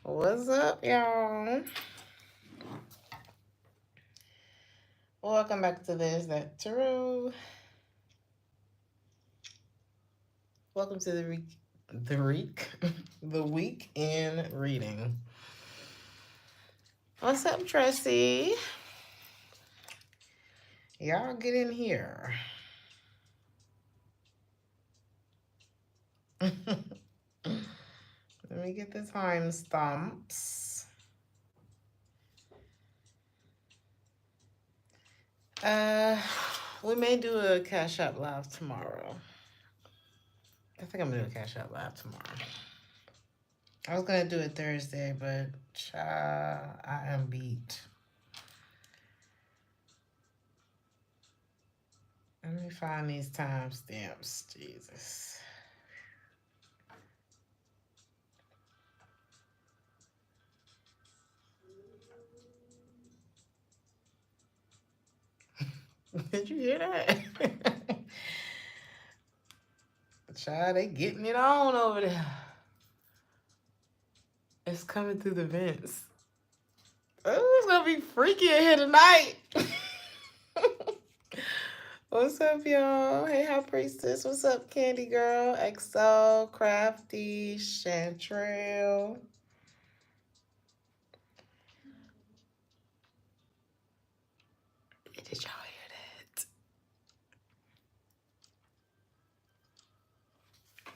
What's up, y'all? Welcome back to Theresthattarot. Welcome to the weekend reading. What's up, Tracy? Y'all get in here. Let me get the time stamps. We may do a Cash App Live tomorrow. I think I'm gonna do a Cash App Live tomorrow. I was gonna do it Thursday, but I am beat. Let me find these timestamps. Jesus. Did you hear that? Child, they getting it on over there. It's coming through the vents. Oh, it's gonna be freaky in here tonight. What's up, y'all? Hey, High Priestess. What's up, Candy Girl? XO, Crafty, Chantrell. Did y'all hear that?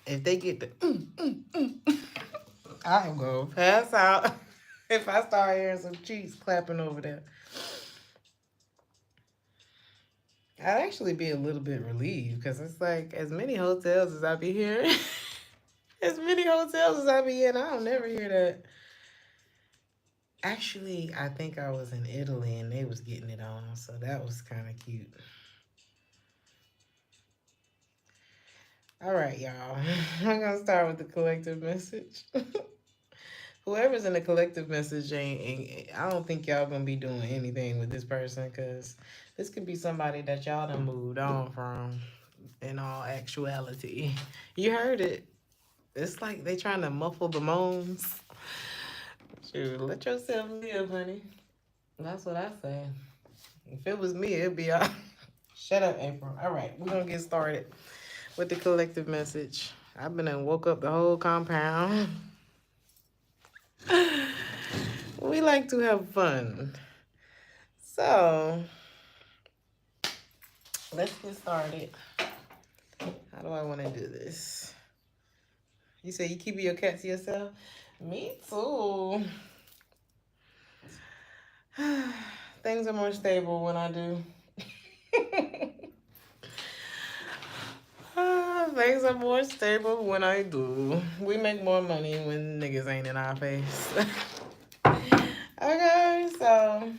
If they get the I'm gonna pass out if I start hearing some cheeks clapping over there. I'd actually be a little bit relieved because it's like as many hotels as I be hearing, as many hotels as I be in, I don't never hear that. Actually, I think I was in Italy and they was getting it on, so that was kind of cute. All right, y'all. I'm gonna start with the collective message. Whoever's in the collective message ain't I don't think y'all gonna be doing anything with this person because this could be somebody that y'all done moved on from in all actuality. You heard it. It's like they trying to muffle the moans. Shoot, let yourself live, honey. That's what I say. If it was me, it'd be all. Shut up, April. All right, we're gonna get started with the collective message. I've been and woke up the whole compound. We like to have fun. So, let's get started. How do I want to do this? You say you keep your cat to yourself? Me too. Things are more stable when I do. Things are more stable when I do. We make more money when niggas ain't in our face. Okay, so.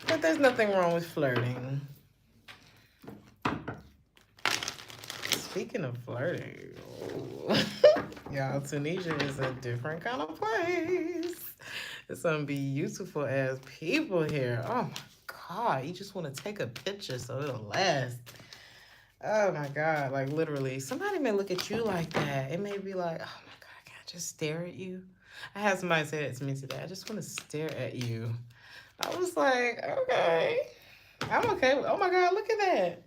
But there's nothing wrong with flirting. Speaking of flirting, y'all, Tunisia is a different kind of place. There's some beautiful ass people here. Oh my God, you just want to take a picture so it'll last. Oh my God, like literally, somebody may look at you like that. It may be like, oh my God, can I just stare at you? I had somebody say that to me today. I just want to stare at you. I was like, okay, I'm okay. Oh my God, look at that.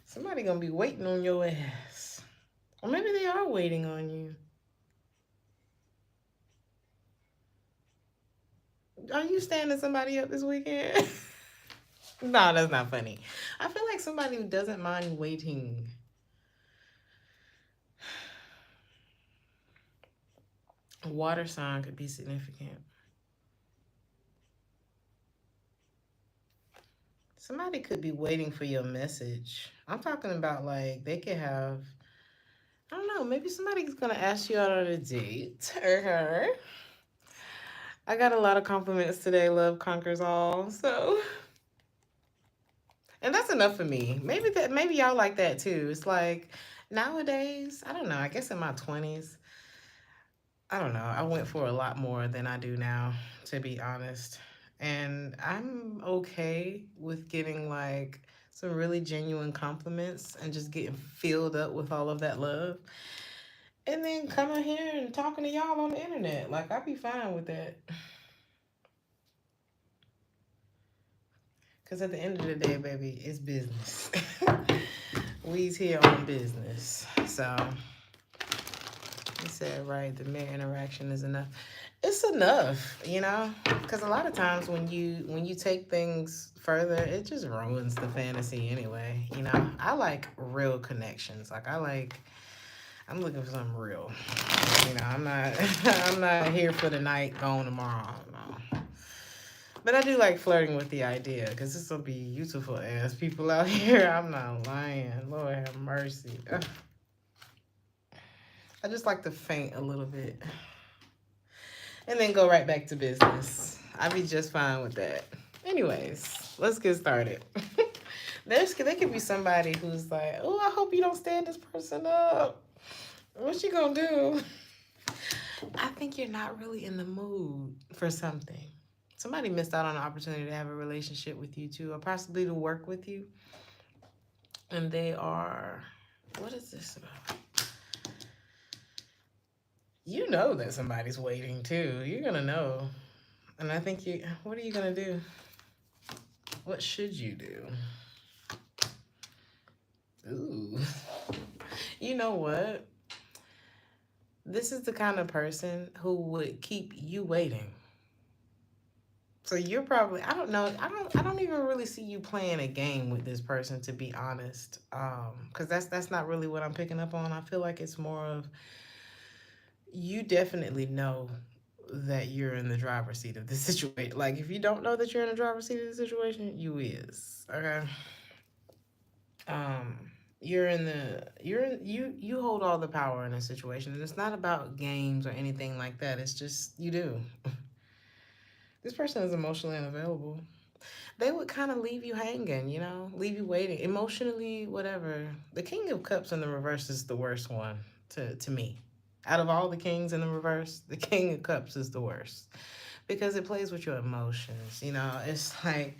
Somebody gonna be waiting on your ass. Or maybe they are waiting on you. Are you standing somebody up this weekend? No, that's not funny. I feel like somebody who doesn't mind waiting. A water sign could be significant. Somebody could be waiting for your message. I'm talking about like they could have, I don't know, maybe somebody's gonna ask you out on a date or her. I got a lot of compliments today. Love conquers all. So, and that's enough for me. Maybe y'all like that too. It's like nowadays, I don't know. I guess in my 20s, I don't know. I went for a lot more than I do now, to be honest. And I'm okay with getting like some really genuine compliments and just getting filled up with all of that love. And then coming here and talking to y'all on the internet. Like, I'd be fine with that. Because at the end of the day, baby, it's business. We's here on business. So, he said, right, the mere interaction is enough. It's enough, you know? Because a lot of times when you take things further, it just ruins the fantasy anyway, you know? I like real connections. Like, I'm looking for something real. You know, I'm not I'm not here for the night, going tomorrow. No. But I do like flirting with the idea, because this will be beautiful ass people out here. I'm not lying. Lord have mercy. Ugh. I just like to faint a little bit and then go right back to business. I'd be just fine with that. Anyways, let's get started. There could be somebody who's like, oh, I hope you don't stand this person up. What you gonna do? I think you're not really in the mood for something. Somebody missed out on an opportunity to have a relationship with you too, or possibly to work with you. And they are, what is this about? You know that somebody's waiting too. You're gonna know. And I think what are you gonna do? What should you do? Ooh. You know what? This is the kind of person who would keep you waiting. So you're probably, I don't know, I don't even really see you playing a game with this person, to be honest. Because that's not really what I'm picking up on. I feel like it's more of, you definitely know that you're in the driver's seat of the situation. Like, if you don't know that you're in the driver's seat of the situation, you is. Okay. You hold all the power in a situation, and it's not about games or anything like that. It's just you do. This person is emotionally unavailable. They would kind of leave you hanging, you know, leave you waiting, emotionally, whatever. The King of Cups in the reverse is the worst one to me. Out of all the kings in the reverse, the King of Cups is the worst, because it plays with your emotions, you know. It's like,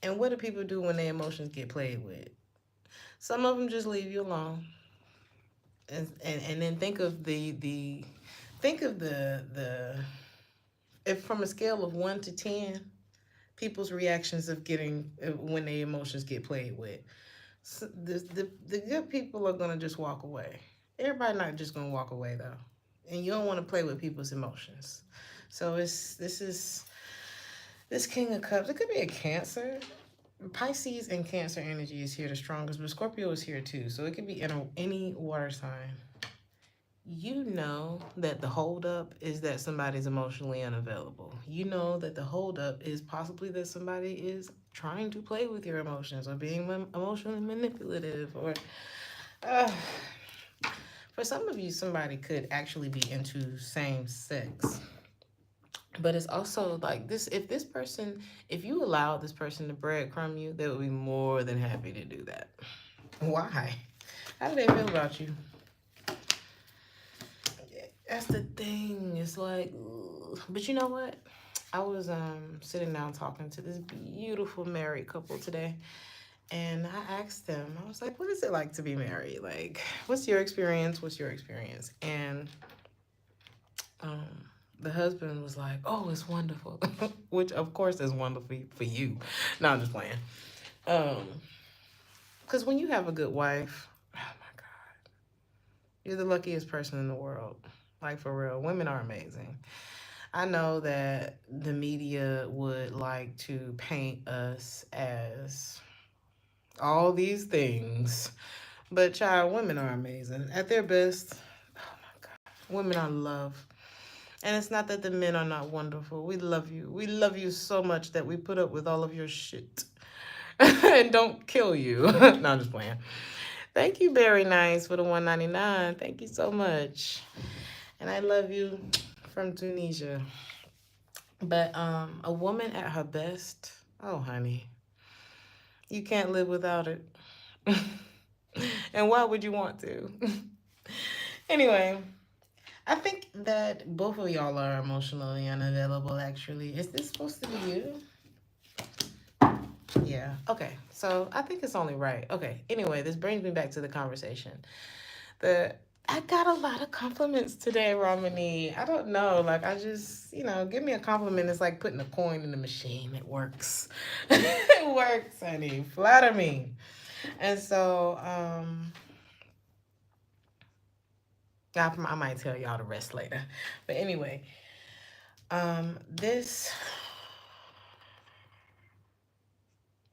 and what do people do when their emotions get played with? Some of them just leave you alone. And then think of the if from a scale of 1 to 10, people's reactions of getting when their emotions get played with. So the good people are gonna just walk away. Everybody not just gonna walk away though, and you don't want to play with people's emotions. So this King of Cups. It could be a Cancer. Pisces and Cancer energy is here the strongest, but Scorpio is here too. So it could be in any water sign. You know that the holdup is that somebody's emotionally unavailable. You know that the holdup is possibly that somebody is trying to play with your emotions or being emotionally manipulative. Or for some of you, somebody could actually be into same sex. But it's also like this, if you allow this person to breadcrumb you, they would be more than happy to do that. Why? How do they feel about you? That's the thing. It's like, ugh. But you know what? I was sitting down talking to this beautiful married couple today, and I asked them, I was like, what is it like to be married? Like, what's your experience? What's your experience? And the husband was like, oh, it's wonderful. Which, of course, is wonderful for you. No, I'm just playing. Because when you have a good wife, oh my God, you're the luckiest person in the world. Like, for real. Women are amazing. I know that the media would like to paint us as all these things, but child, women are amazing. At their best, oh my God, women are love. And it's not that the men are not wonderful. We love you. We love you so much that we put up with all of your shit and don't kill you. No, I'm just playing. Thank you, Very Nice, for the $1.99. Thank you so much. And I love you from Tunisia. But a woman at her best, oh honey, you can't live without it. And why would you want to? Anyway, I think that both of y'all are emotionally unavailable, actually. Is this supposed to be you? Yeah. Okay. So I think it's only right. Okay. Anyway, this brings me back to the conversation. The I got a lot of compliments today, Romani. I don't know. Like, I just, give me a compliment. It's like putting a coin in the machine. It works. It works, honey. Flatter me. And so, I might tell y'all the rest later. But anyway, this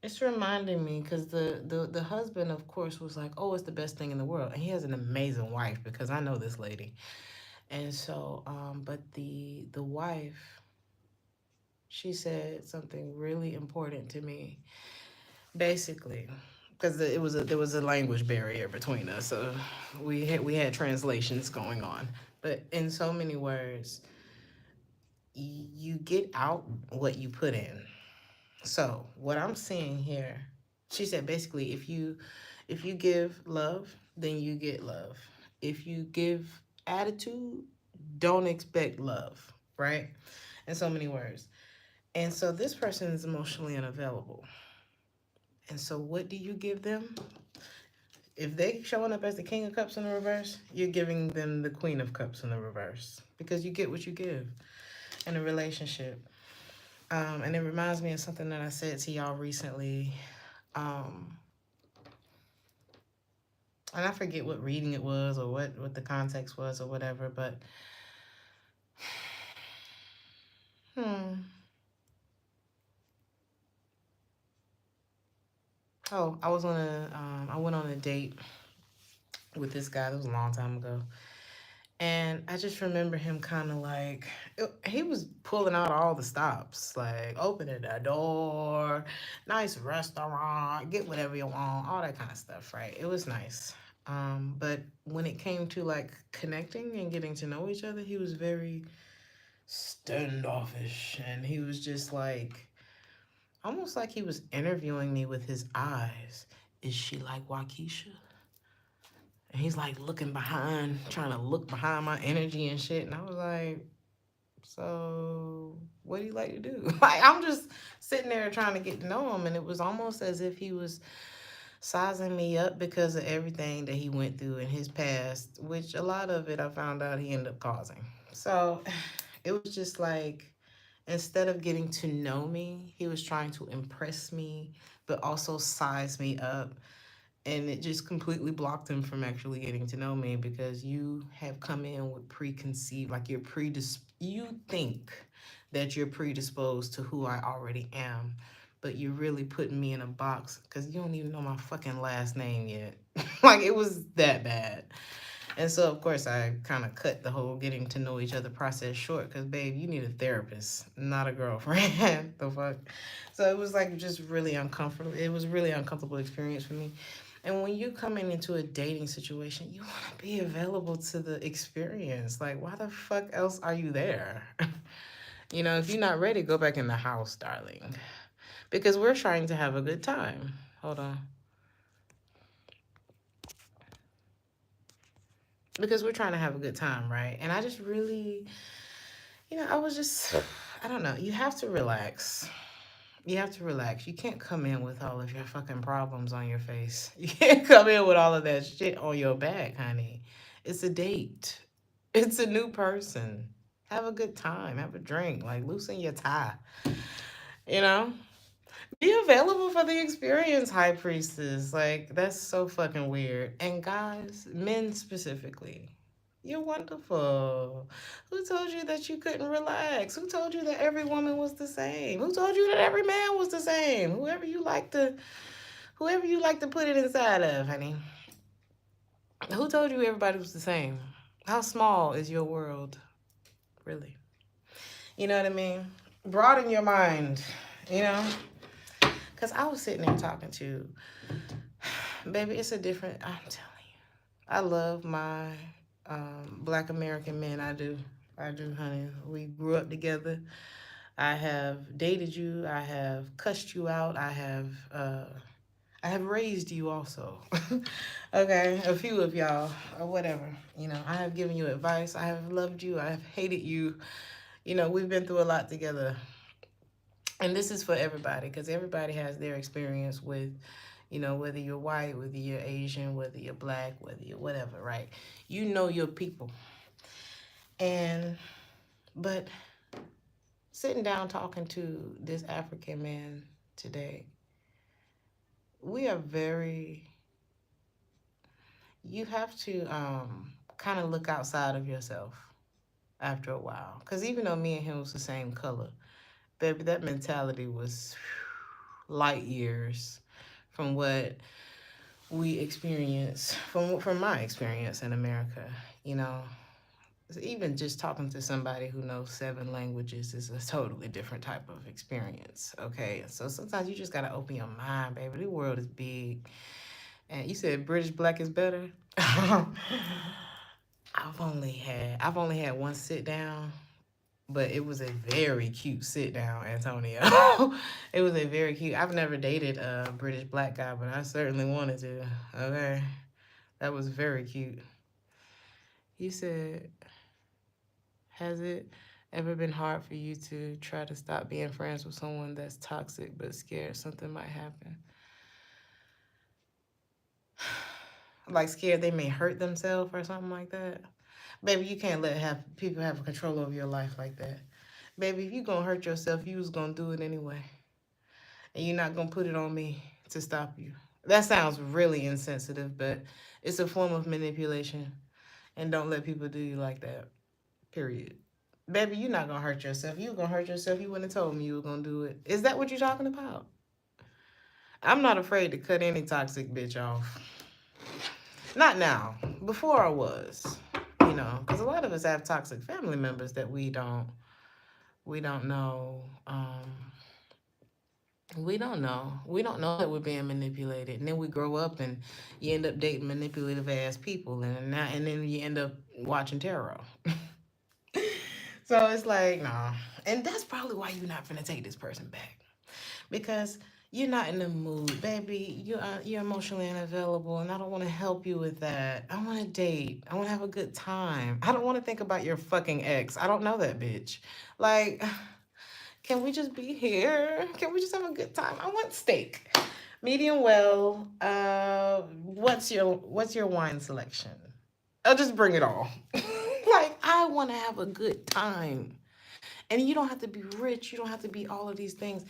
it's reminding me because the husband, of course, was like, oh, it's the best thing in the world. And he has an amazing wife because I know this lady. And so, but the wife, she said something really important to me, basically, because there was a language barrier between us, so we had translations going on. But in so many words, you get out what you put in. So what I'm seeing here, she said basically, if you give love, then you get love. If you give attitude, don't expect love, right? In so many words. And so this person is emotionally unavailable. And so what do you give them? If they showing up as the King of Cups in the reverse, you're giving them the Queen of Cups in the reverse. Because you get what you give in a relationship. And it reminds me of something that I said to y'all recently. And I forget what reading it was or what the context was or whatever, but oh, I went on a date with this guy. That was a long time ago. And I just remember him kind of like, he was pulling out all the stops, like opening the door, nice restaurant, get whatever you want, all that kind of stuff, right? It was nice. But when it came to like connecting and getting to know each other, he was very standoffish. And he was just like, almost like he was interviewing me with his eyes. Is she like Waukesha? And he's like looking behind, trying to look behind my energy and shit. And I was like, so what do you like to do? Like, I'm just sitting there trying to get to know him. And it was almost as if he was sizing me up because of everything that he went through in his past, which a lot of it I found out he ended up causing. So it was just like, instead of getting to know me, he was trying to impress me, but also size me up. And it just completely blocked him from actually getting to know me because you have come in with preconceived, like you think that you're predisposed to who I already am, but you're really putting me in a box because you don't even know my fucking last name yet. Like, it was that bad. And so, of course, I kind of cut the whole getting to know each other process short because, babe, you need a therapist, not a girlfriend. The fuck? So it was like just really uncomfortable. It was a really uncomfortable experience for me. And when you coming into a dating situation, you want to be available to the experience. Like, why the fuck else are you there? If you're not ready, go back in the house, darling. Because we're trying to have a good time. Hold on. Because we're trying to have a good time, right? And I just really, I don't know. You have to relax. You have to relax. You can't come in with all of your fucking problems on your face. You can't come in with all of that shit on your back, honey. It's a date. It's a new person. Have a good time. Have a drink. Like, loosen your tie. You know? Be available for the experience, High Priestess. Like, that's so fucking weird. And guys, men specifically, you're wonderful. Who told you that you couldn't relax? Who told you that every woman was the same? Who told you that every man was the same? Whoever you like to put it inside of, honey. Who told you everybody was the same? How small is your world? Really? You know what I mean? Broaden your mind, you know? Because I was sitting there talking to, baby, it's a different, I'm telling you. I love my Black American men. I do, honey. We grew up together. I have dated you. I have cussed you out. I have raised you also. Okay, a few of y'all or whatever. I have given you advice. I have loved you. I have hated you. We've been through a lot together. And this is for everybody, because everybody has their experience with, you know, whether you're white, whether you're Asian, whether you're black, whether you're whatever, right? You know your people. But sitting down talking to this African man today, we are you have to kind of look outside of yourself after a while. Because even though me and him was the same color, baby, that mentality was light years from what we experience, from my experience in America. You know, even just talking to somebody who knows 7 languages is a totally different type of experience. Okay, so sometimes you just gotta open your mind, baby. The world is big. And you said British black is better. I've only had one sit down, but it was a very cute sit down, Antonio. It was a very cute. I've never dated a British black guy, but I certainly wanted to. Okay, that was very cute. He said, "Has it ever been hard for you to try to stop being friends with someone that's toxic but scared something might happen? Like scared they may hurt themselves or something like that? Baby, you can't let people have control over your life like that. Baby, if you gonna hurt yourself, you was gonna do it anyway. And you're not gonna put it on me to stop you." That sounds really insensitive, but it's a form of manipulation. And don't let people do you like that. Period. Baby, you're not gonna hurt yourself. You were gonna hurt yourself. You wouldn't have told me you were gonna do it. Is that what you're talking about? I'm not afraid to cut any toxic bitch off. Not now. Before I was. You know, because a lot of us have toxic family members that we don't know. We don't know. We don't know that we're being manipulated, and then we grow up and you end up dating manipulative ass people, and then you end up watching tarot. So it's like, nah. And that's probably why you're not gonna take this person back. Because you're not in the mood, baby. You're emotionally unavailable, and I don't want to help you with that. I want to date. I want to have a good time. I don't want to think about your fucking ex. I don't know that bitch. Like, can we just be here? Can we just have a good time? I want steak, medium well. What's your wine selection? I'll just bring it all. Like, I want to have a good time. And you don't have to be rich. You don't have to be all of these things.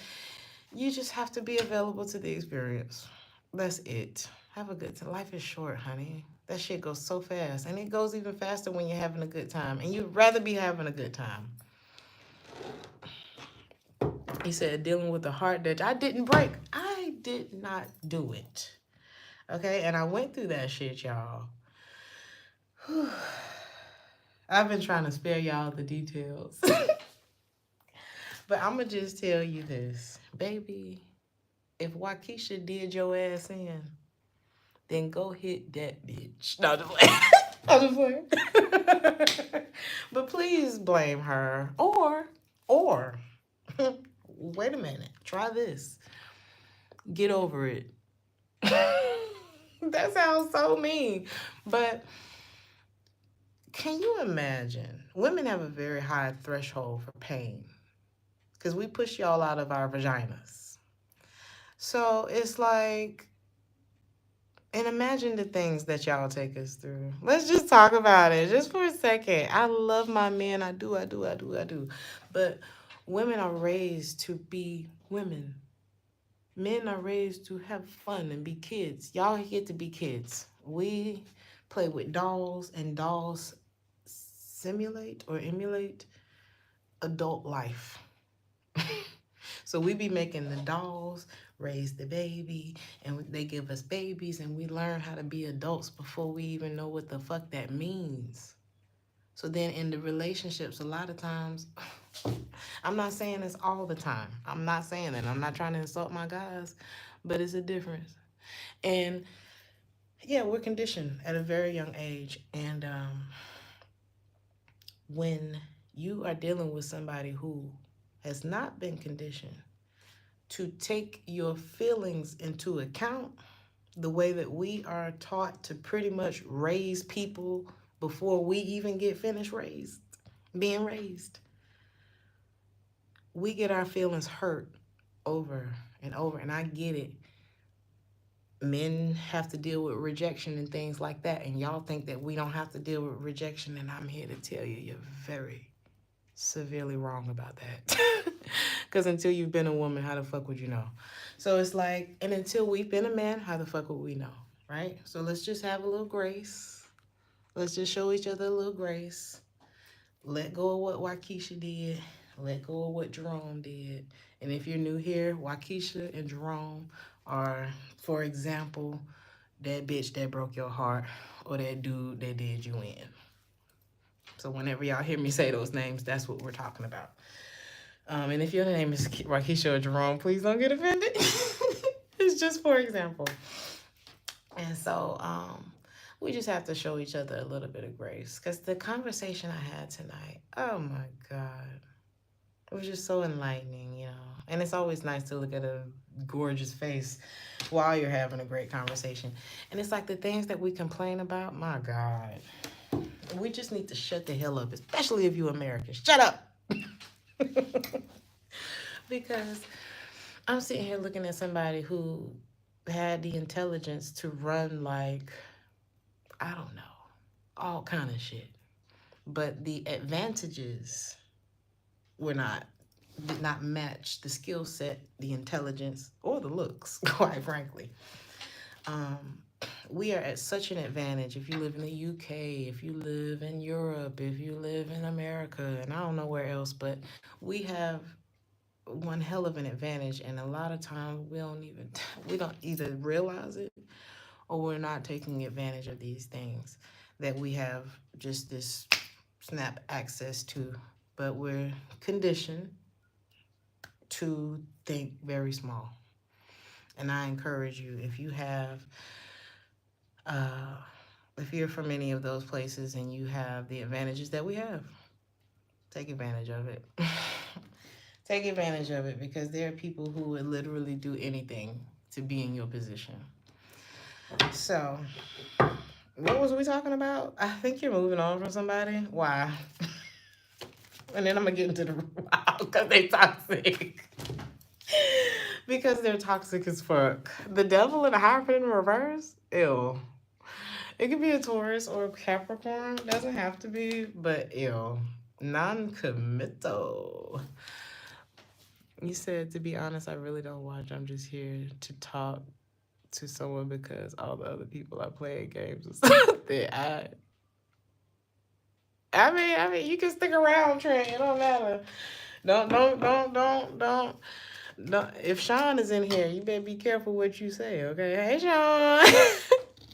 You just have to be available to the experience. That's it. Have a good time. Life is short, honey. That shit goes so fast. And it goes even faster when you're having a good time. And you'd rather be having a good time. He said, dealing with a heart that I didn't break. I did not do it. Okay? And I went through that shit, y'all. I've been trying to spare y'all the details. But I'm going to just tell you this. Baby, if Waukesha did your ass in, then go hit that bitch. No, just playing. I'm just playing. But please blame her. Or, wait a minute. Try this. Get over it. That sounds so mean. But can you imagine? Women have a very high threshold for pain because we push y'all out of our vaginas. So it's like, and imagine the things that y'all take us through. Let's just talk about it just for a second. I love my men. I do. But women are raised to be women. Men are raised to have fun and be kids. Y'all get to be kids. We play with dolls, and dolls simulate or emulate adult life. So we be making the dolls raise the baby, and they give us babies, and we learn how to be adults before we even know what the fuck that means. So then in the relationships, a lot of times, I'm not saying this all the time. I'm not saying that. I'm not trying to insult my guys, but it's a difference. And yeah, we're conditioned at a very young age. And when you are dealing with somebody who has not been conditioned to take your feelings into account, the way that we are taught to pretty much raise people before we even get finished being raised. we get our feelings hurt over and over. And I get it. Men have to deal with rejection and things like that. And y'all think that we don't have to deal with rejection. And I'm here to tell you, you're very severely wrong about that. Because until you've been a woman, how the fuck would you know? So it's like, and until we've been a man, how the fuck would we know? Right? So let's just have a little grace. Let's just show each other a little grace. Let go of what Waukesha did. Let go of what Jerome did. And if you're new here, Waukesha and Jerome are, for example, that bitch that broke your heart or that dude that did you in. So whenever y'all hear me say those names, that's what we're talking about. And if your name is Waukesha or Jerome, please don't get offended. It's just for example. And so we just have to show each other a little bit of grace. Because the conversation I had tonight, oh my God, it was just so enlightening, you know. And it's always nice to look at a gorgeous face while you're having a great conversation. And it's like the things that we complain about, my God. We just need to shut the hell up, especially if you're American. Shut up! Because I'm sitting here looking at somebody who had the intelligence to run like, I don't know, all kind of shit. But the advantages did not match the skill set, the intelligence, or the looks, quite frankly. We are at such an advantage if you live in the UK, if you live in Europe, if you live in America, and I don't know where else, but we have one hell of an advantage, and a lot of times we don't either realize it or we're not taking advantage of these things that we have just this snap access to, but we're conditioned to think very small. And I encourage you, if you have if you're from any of those places and you have the advantages that we have, take advantage of it. Take advantage of it, because there are people who would literally do anything to be in your position. So, what was we talking about? I think you're moving on from somebody. Why? And then I'm going to get into the wow, because they toxic. Because they're toxic as fuck. The devil and the Hierophant in reverse? Ew. It could be a Taurus or a Capricorn. Doesn't have to be, but ew. Non-committal. You said, to be honest, I really don't watch. I'm just here to talk to someone because all the other people are playing games and stuff. I mean, you can stick around, Trent. It don't matter. Don't. If Sean is in here, you better be careful what you say, okay? Hey, Sean.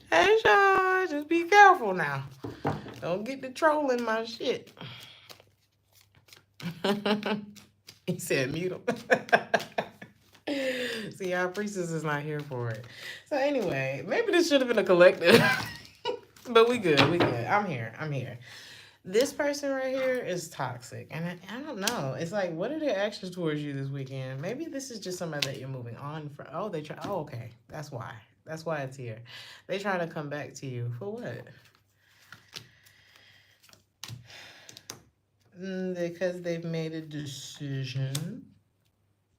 Hey, Sean. Just be careful now. Don't get the trolling my shit. He said mute him. See, our priestess is not here for it. So anyway, maybe this should have been a collective. But we good. I'm here. This person right here is toxic. And I don't know. It's like, what are their actions towards you this weekend? Maybe this is just somebody that you're moving on from. Oh, okay. That's why. That's why it's here. They trying to come back to you. For what? Because they've made a decision.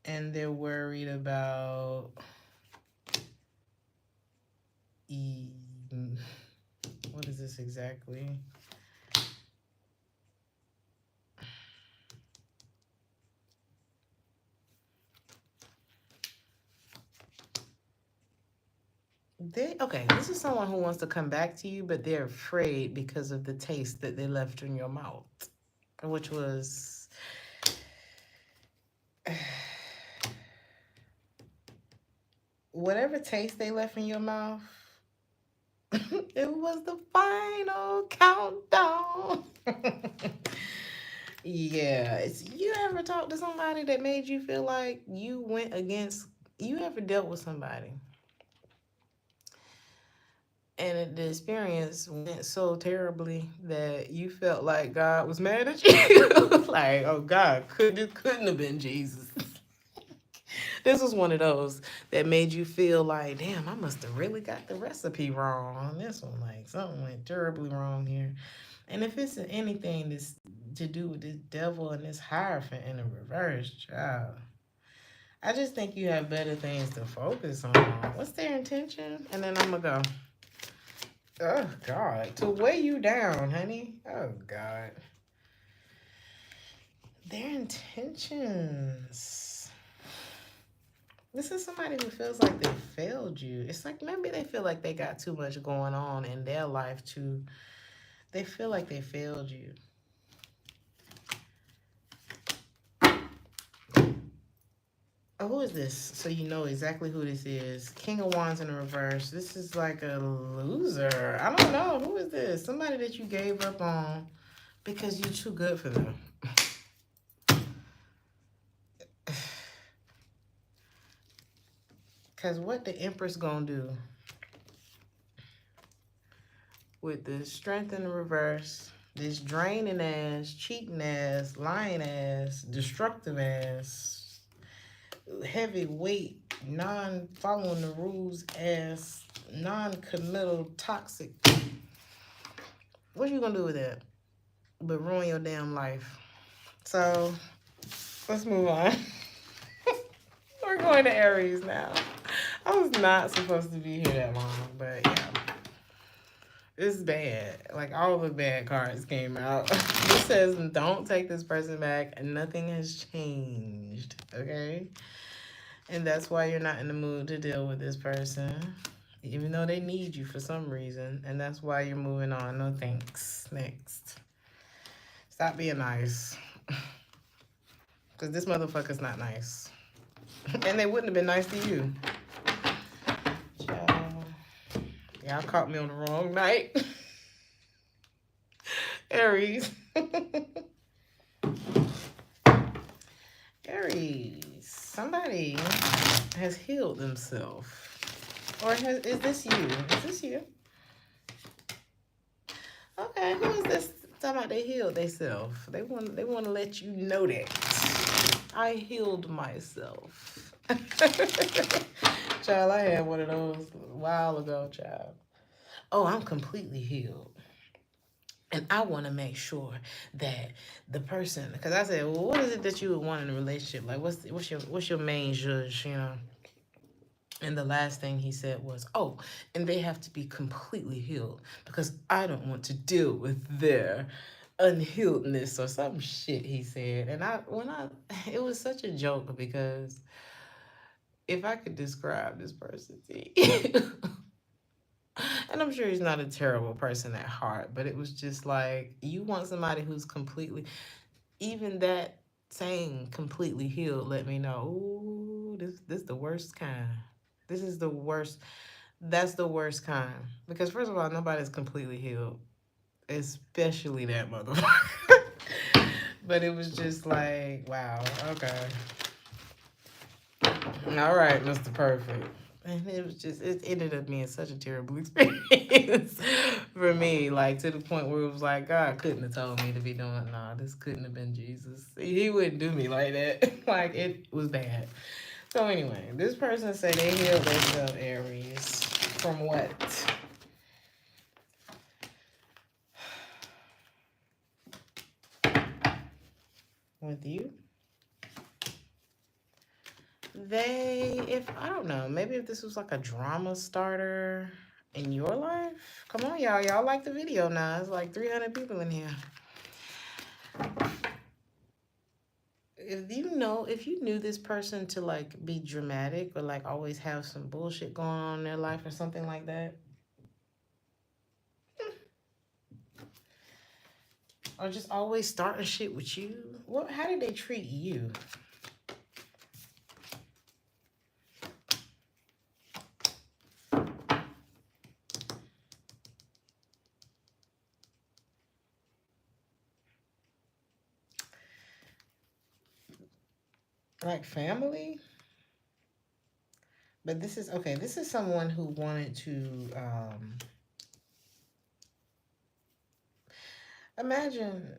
And they're worried about... What is this exactly? This is someone who wants to come back to you, but they're afraid because of the taste that they left in your mouth, which was whatever taste they left in your mouth. It was the final countdown. Yeah, you ever talked to somebody that made you feel like you ever dealt with somebody and the experience went so terribly that you felt like God was mad at you? Like, oh, God, couldn't have been Jesus. This was one of those that made you feel like, damn, I must have really got the recipe wrong on this one. Like, something went terribly wrong here. And if it's anything to do with this devil and this Hierophant in the reverse, child. I just think you have better things to focus on. What's their intention? And then I'm going to go. Oh, God. To weigh you down, honey. Oh, God. Their intentions. This is somebody who feels like they failed you. It's like maybe they feel like they got too much going on in their life too. They feel like they failed you. Oh, who is this? So you know exactly who this is. King of Wands in the reverse. This is like a loser. I don't know. Who is this? Somebody that you gave up on because you're too good for them. Because what the Empress gonna do with the Strength in the reverse, this draining ass, cheating ass, lying ass, destructive ass, heavyweight, non-following the rules ass, non-committal, toxic. What you gonna do with that? But ruin your damn life. So, let's move on. We're going to Aries now. I was not supposed to be here that long, but yeah. It's bad. Like, all the bad cards came out. This says, don't take this person back. Nothing has changed, okay? And that's why you're not in the mood to deal with this person, even though they need you for some reason. And that's why you're moving on. No thanks. Next. Stop being nice. Because this motherfucker's not nice. And they wouldn't have been nice to you. Y'all caught me on the wrong night. Aries. Aries. Somebody has healed themselves. Or is this you? Is this you? Okay, who is this? Talking about they healed themselves. They want to let you know that. I healed myself. Child, I had one of those a while ago, child. Oh, I'm completely healed. And I want to make sure that the person, because I said, well, what is it that you would want in a relationship? Like, what's your main judge, you know? And the last thing he said was, oh, and they have to be completely healed because I don't want to deal with their unhealedness or some shit he said. And it was such a joke because if I could describe this person to you, and I'm sure he's not a terrible person at heart, but it was just like, you want somebody who's completely, even that saying completely healed, let me know, ooh, this the worst kind. This is the worst. That's the worst kind. Because first of all, nobody's completely healed. Especially that motherfucker. But it was just like, wow, okay. All right, Mr. Perfect. And it ended up being such a terrible experience for me. Like, to the point where it was like, God couldn't have told me to be doing, nah, this couldn't have been Jesus. He wouldn't do me like that. Like, it was bad. So anyway, this person said they healed themselves, Aries. From what? With you? I don't know, maybe if this was like a drama starter in your life. Come on, y'all. Y'all like the video now. It's like 300 people in here. If you knew this person to like be dramatic or like always have some bullshit going on in their life or something like that. Or just always starting shit with you. How did they treat you? Like family? But this is, okay, this is someone who wanted to, imagine,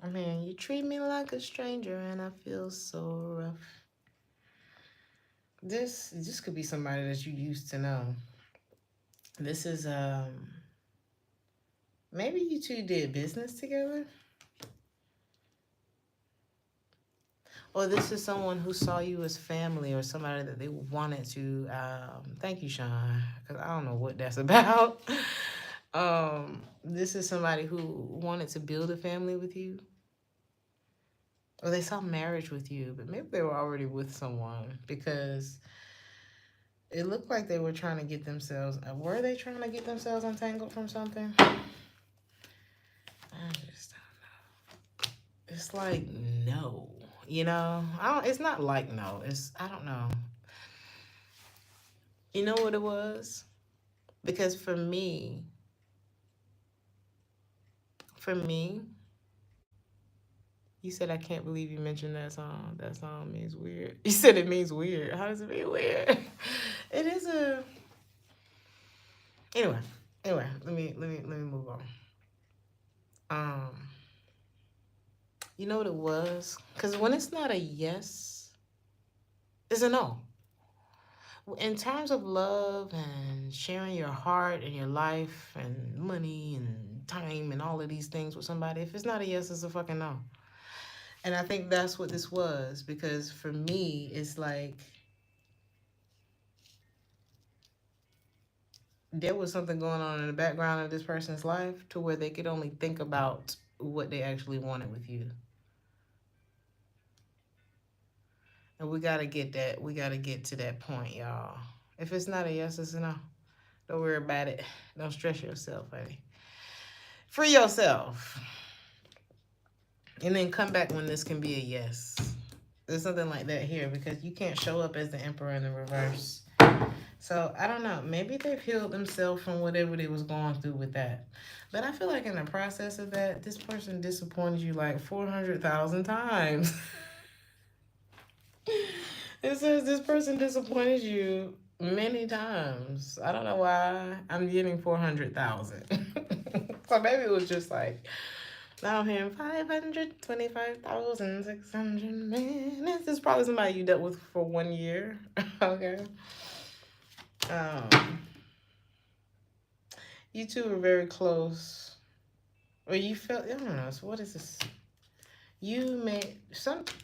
I mean, you treat me like a stranger and I feel so rough. This could be somebody that you used to know. This is, Maybe you two did business together. Or this is someone who saw you as family or somebody that they wanted to, thank you, Sean, because I don't know what that's about. This is somebody who wanted to build a family with you. Or they saw marriage with you, but maybe they were already with someone because it looked like they were trying to get themselves, were they trying to get themselves untangled from something? I just don't know. It's like, no. You know, it's not like no. I don't know. You know what it was? Because for me, you said, I can't believe you mentioned that song. That song means weird. You said it means weird. How does it mean weird? It is a. Anyway, let me move on. Um, you know what it was? Because when it's not a yes, it's a no. In terms of love and sharing your heart and your life and money and time and all of these things with somebody, if it's not a yes, it's a fucking no. And I think that's what this was, because for me, it's like there was something going on in the background of this person's life to where they could only think about what they actually wanted with you. And we got to get that. We got to get to that point, y'all. If it's not a yes, it's a no. Don't worry about it. Don't stress yourself, honey. Free yourself. And then come back when this can be a yes. There's something like that here because you can't show up as the emperor in the reverse. So I don't know. Maybe they've healed themselves from whatever they was going through with that. But I feel like in the process of that, this person disappointed you like 400,000 times. It says this person disappointed you many times. I don't know why I'm getting 400,000. So maybe it was just like, now I'm hearing 525,600 minutes. This is probably somebody you dealt with for 1 year. Okay. You two were very close. Or you felt, I don't know. So what is this? You made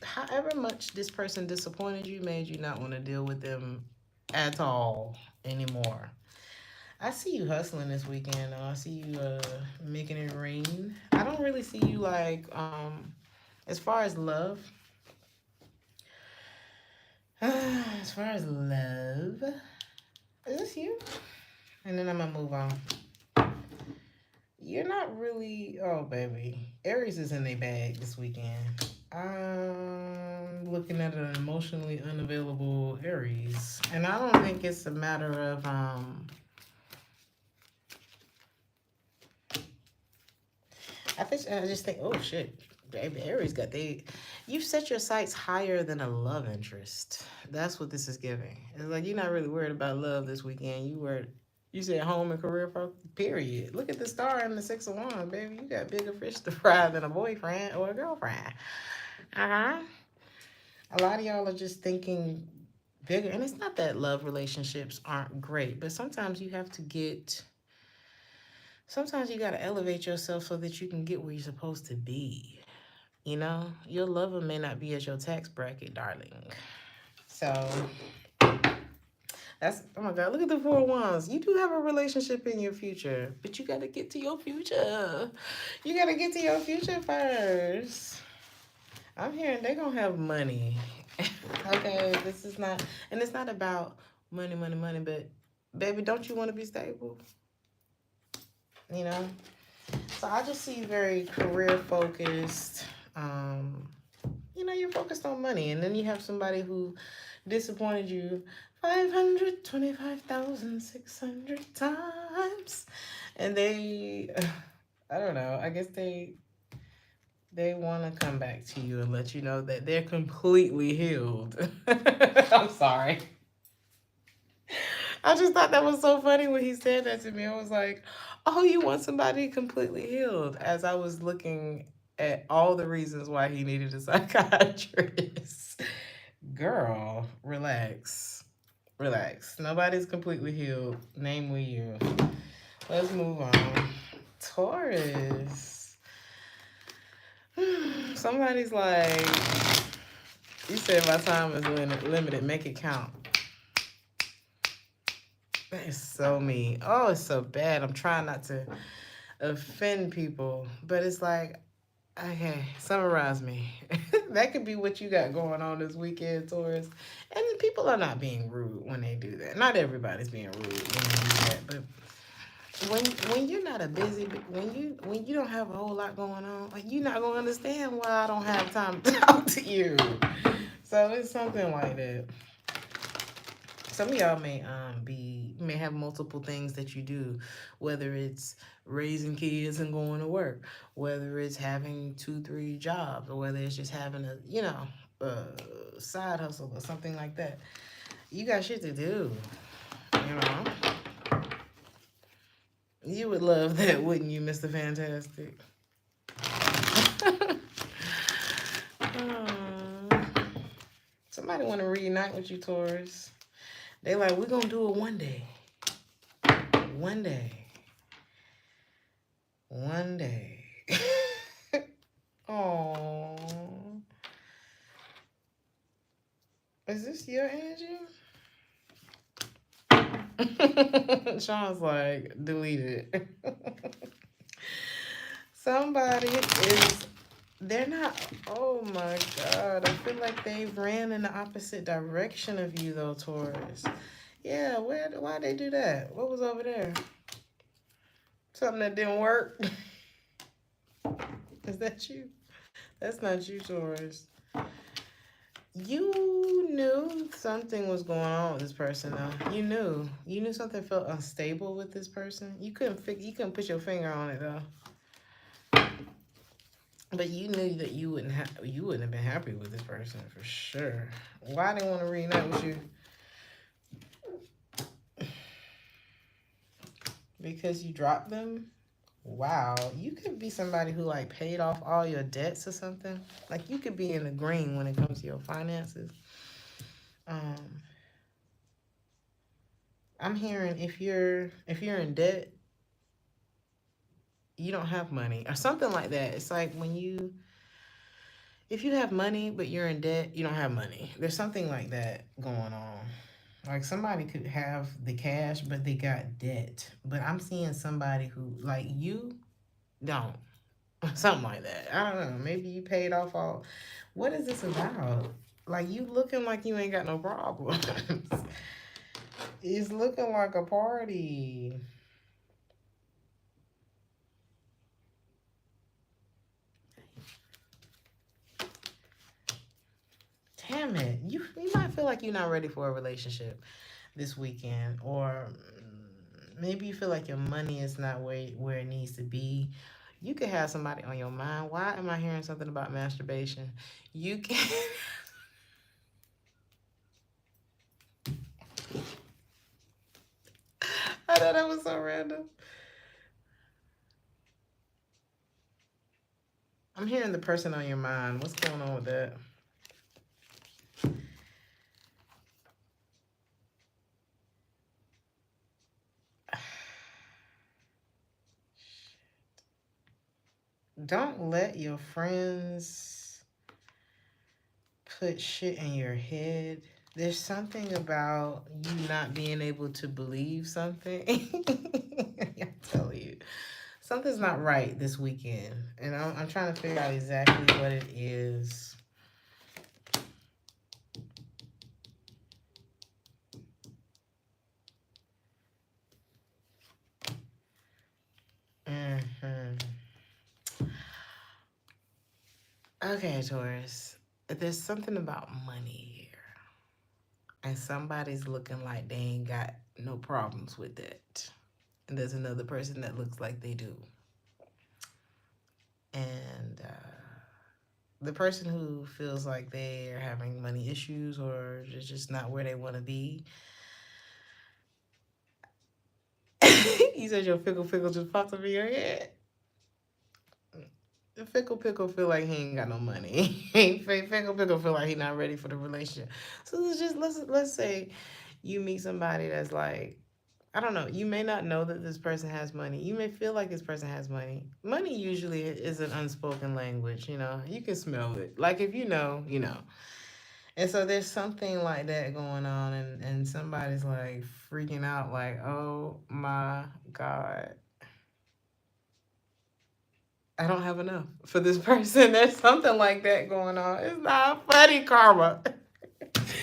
however much this person disappointed you, made you not want to deal with them at all anymore. I see you hustling this weekend, though. I see you making it rain. I don't really see you like, as far as love. As far as love, is this you? And then I'm gonna move on. You're not really. Oh, baby. Aries is in their bag this weekend. I'm looking at an emotionally unavailable Aries. And I don't think it's a matter of. I just think, oh, shit. Baby, Aries got they. You've set your sights higher than a love interest. That's what this is giving. It's like you're not really worried about love this weekend. You said home and career focus, period. Look at the star and the 6 of Wands, baby. You got bigger fish to fry than a boyfriend or a girlfriend. Uh-huh. A lot of y'all are just thinking bigger. And it's not that love relationships aren't great, but sometimes you have to sometimes you got to elevate yourself so that you can get where you're supposed to be. You know, your lover may not be at your tax bracket, darling. So that's, oh my God, look at the 4 of Wands. You do have a relationship in your future, but you got to get to your future. You got to get to your future first. I'm hearing they're going to have money. Okay, this is not, and it's not about money, but baby, don't you want to be stable? You know? So I just see you very career focused. You know, you're focused on money, and then you have somebody who disappointed you 525,600 times, and they, I don't know, I guess they want to come back to you and let you know that they're completely healed. I'm sorry. I just thought that was so funny when he said that to me. I was like, oh, you want somebody completely healed, as I was looking at all the reasons why he needed a psychiatrist. Girl, relax. Relax. Nobody's completely healed, namely you. Let's move on. Taurus. Somebody's like, you said my time is limited. Make it count. That is so mean. Oh, it's so bad. I'm trying not to offend people, but it's like, okay, summarize me. That could be what you got going on this weekend, Taurus. And people are not being rude when they do that. Not everybody's being rude when they do that, but when you're not a busy, when you don't have a whole lot going on, like, you're not gonna understand why I don't have time to talk to you. So it's something like that. Some of y'all may have multiple things that you do, whether it's raising kids and going to work, whether it's having 2-3 jobs, or whether it's just having a side hustle or something like that. You got shit to do, you know. You would love that, wouldn't you, Mr. Fantastic? Somebody want to reunite with you, Taurus. They like, we're going to do it one day. One day. One day. Oh. Is this your energy? Sean's like, delete it. Somebody is, they're not, oh my God. I feel like they ran in the opposite direction of you though, Taurus. Yeah, why'd they do that? What was over there? Something that didn't work? Is that you? That's not you, Taurus. You knew something was going on with this person, though. You knew something felt unstable with this person. You couldn't put your finger on it, though. But you knew that you wouldn't have been happy with this person for sure. Why they want to reunite with you? Because you dropped them? Wow, you could be somebody who like paid off all your debts or something. Like, you could be in the green when it comes to your finances. I'm hearing if you're in debt, you don't have money or something like that. It's like if you have money but you're in debt, you don't have money. There's something like that going on. Like, somebody could have the cash, but they got debt. But I'm seeing somebody who, like, you don't. Something like that. I don't know. Maybe you paid off all. What is this about? Like, you looking like you ain't got no problems. It's looking like a party. Damn it. You might feel like you're not ready for a relationship this weekend. Or maybe you feel like your money is not where it needs to be. You could have somebody on your mind. Why am I hearing something about masturbation? You can... I know that was so random. I'm hearing the person on your mind. What's going on with that? Don't let your friends put shit in your head. There's something about you not being able to believe something. I tell you, something's not right this weekend. And I'm trying to figure out exactly what it is. Okay, Taurus. There's something about money here. And somebody's looking like they ain't got no problems with it. And there's another person that looks like they do. And the person who feels like they're having money issues or just not where they want to be. You said your fickle just popped up in your head. The fickle feel like he ain't got no money. Fickle feel like he not ready for the relationship. So let's say you meet somebody that's like I don't know. You may not know that this person has money. You may feel like this person has money. Money usually is an unspoken language, you know. You can smell it. Like if you know, you know. And so there's something like that going on, and somebody's like freaking out, like, oh my God, I don't have enough for this person. There's something like that going on. It's not funny, karma.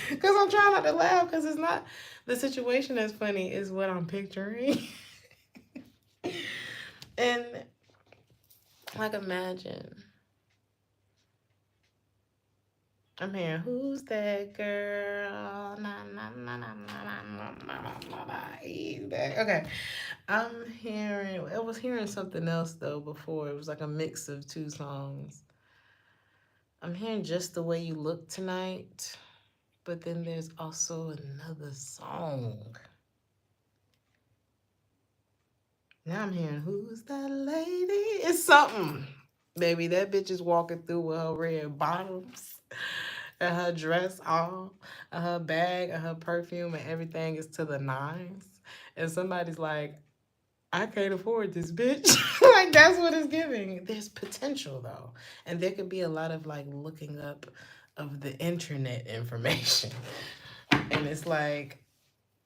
Because I'm trying not to laugh because it's not the situation that's funny, is what I'm picturing. And like, imagine. I'm hearing, who's that girl? Nah, nah, nah, nah, nah, nah, nah, nah, nah. He's back. Okay. I'm hearing, I was hearing something else though before. It was like a mix of two songs. I'm hearing Just the Way You Look Tonight, but then there's also another song. Now I'm hearing, who's that lady? It's something. Baby, that bitch is walking through with her red bottoms and her dress all, and her bag and her perfume and everything is to the nines. And somebody's like, I can't afford this bitch. Like, that's what it's giving. There's potential though. And there could be a lot of like looking up of the internet information. And it's like,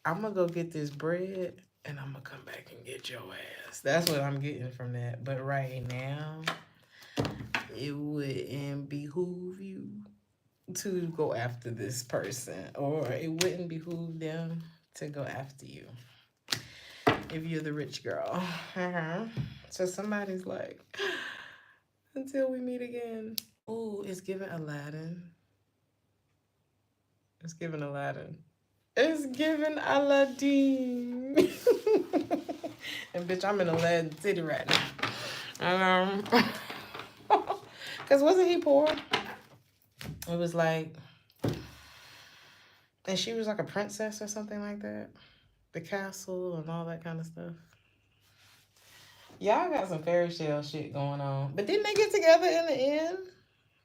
I'm gonna go get this bread and I'm gonna come back and get your ass. That's what I'm getting from that. But right now, it wouldn't behoove you to go after this person, or it wouldn't behoove them to go after you if you're the rich girl. So somebody's like, until we meet again. Oh, it's giving Aladdin. It's giving Aladdin. It's giving Aladdin. And bitch, I'm in Aladdin City right now. Because wasn't he poor? It was like, and she was like a princess or something like that. The castle and all that kind of stuff. Y'all got some fairy tale shit going on. But didn't they get together in the end?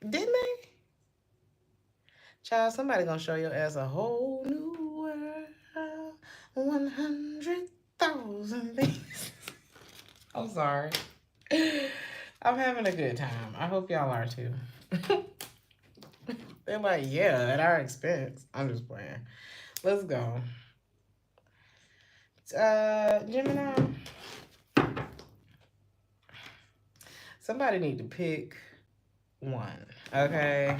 Didn't they? Child, somebody gonna show your ass a whole new world. 100,000 things. I'm sorry. I'm having a good time. I hope y'all are too. They're like, yeah, at our expense. I'm just playing. Let's go. Gemini. Somebody need to pick one, okay?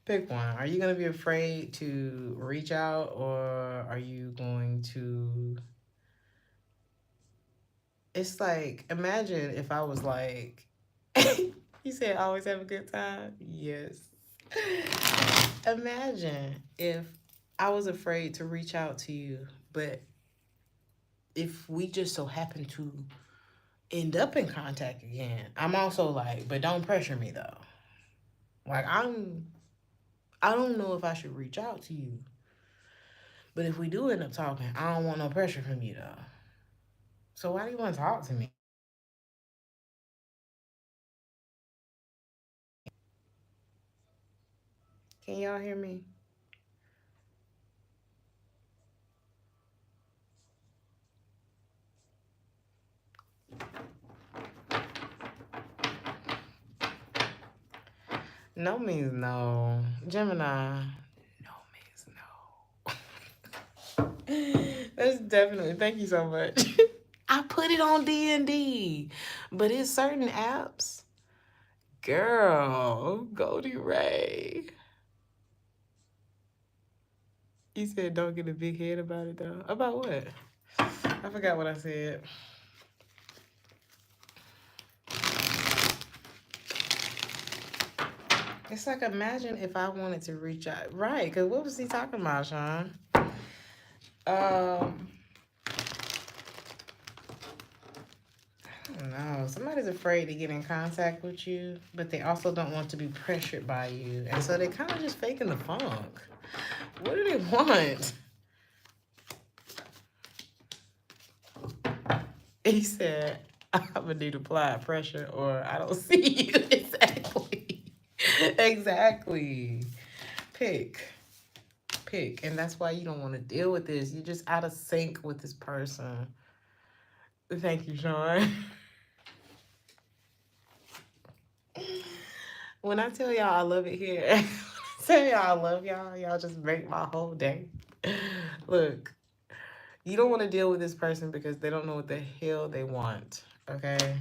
Pick one. Are you going to be afraid to reach out, or are you going to... It's like, imagine if I was like, you said always have a good time? Yes. Imagine if I was afraid to reach out to you, but if we just so happen to end up in contact again, I'm also like, but don't pressure me though. Like, I don't know if I should reach out to you, but if we do end up talking, I don't want no pressure from you though. So why do you want to talk to me? Can y'all hear me? No means no. Gemini, no means no. That's definitely, thank you so much. I put it on D&D, but it's certain apps. Girl, Goldie Ray. You said don't get a big head about it though. About what? I forgot what I said. It's like, imagine if I wanted to reach out. Right, because what was he talking about, Sean? I don't know. Somebody's afraid to get in contact with you, but they also don't want to be pressured by you. And so they kind of just faking the funk. What do they want? He said, I'm going to need applied pressure or I don't see you. Exactly. Exactly. Pick. pick. And that's why you don't want to deal with this. You're just out of sync with this person. Thank you, Sean. When I tell y'all I love it here, when I tell y'all I love y'all, y'all just make my whole day. Look, you don't want to deal with this person because they don't know what the hell they want, okay?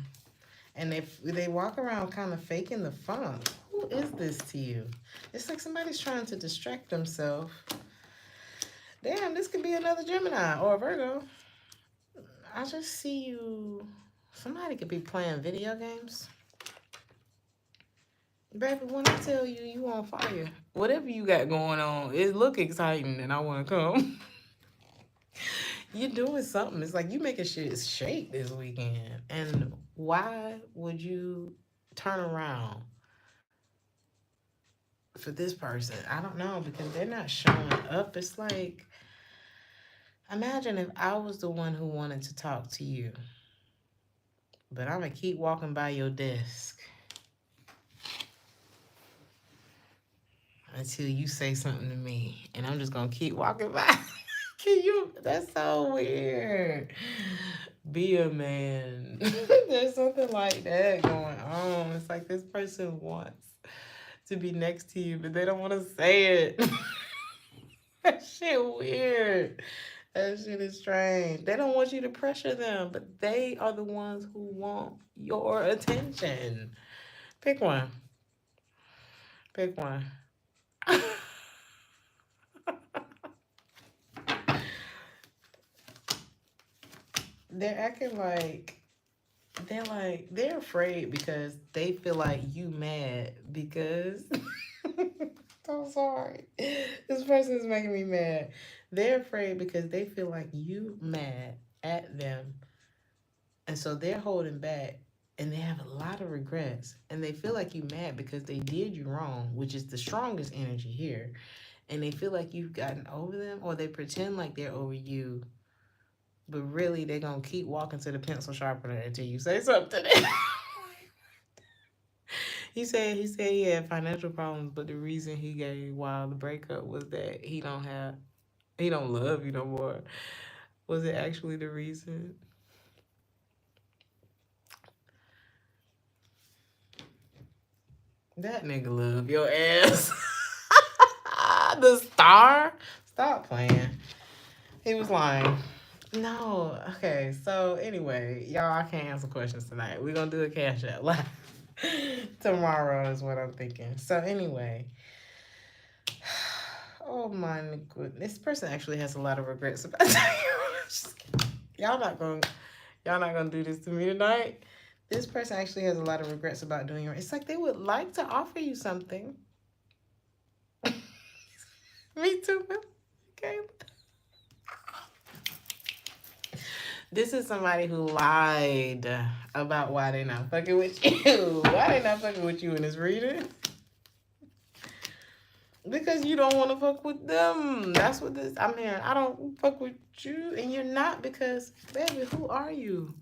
And they walk around kind of faking the funk. Who is this to you? It's like somebody's trying to distract themselves. Damn, this could be another Gemini or a Virgo. I just see you. Somebody could be playing video games. Baby, when I tell you you on fire, whatever you got going on, it look exciting and I want to come. You're doing something. It's like you making shit shake this weekend. And why would you turn around for this person? I don't know, because they're not showing up. It's like, imagine if I was the one who wanted to talk to you, but I'm going to keep walking by your desk until you say something to me, and I'm just going to keep walking by. Can you? That's so weird. Be a man. There's something like that going on. It's like this person wants to be next to you, but they don't want to say it. That shit weird. That shit is strange. They don't want you to pressure them, but they are the ones who want your attention. Pick one. Pick one. They're acting like they're afraid because they feel like you mad because I'm sorry. This person is making me mad. They're afraid because they feel like you mad at them. And so they're holding back and they have a lot of regrets. And they feel like you mad because they did you wrong, which is the strongest energy here. And they feel like you've gotten over them, or they pretend like they're over you. But really, they're going to keep walking to the pencil sharpener until you say something to them. He said he had financial problems, but the reason he gave while the breakup was that he don't love you no more. Was it actually the reason? That nigga love your ass. The star? Stop playing. He was lying. No. Okay, so anyway, y'all, I can't answer questions tonight. We're gonna do a cash out live. Tomorrow is what I'm thinking. So anyway. Oh my goodness. This person actually has a lot of regrets about y'all not gonna do this to me tonight. This person actually has a lot of regrets about doing it. It's like they would like to offer you something. Me too. Okay. This is somebody who lied about why they not fucking with you. Why they not fucking with you in this reading? Because you don't want to fuck with them. That's what this, I'm hearing. I don't fuck with you, and you're not, because, baby, who are you?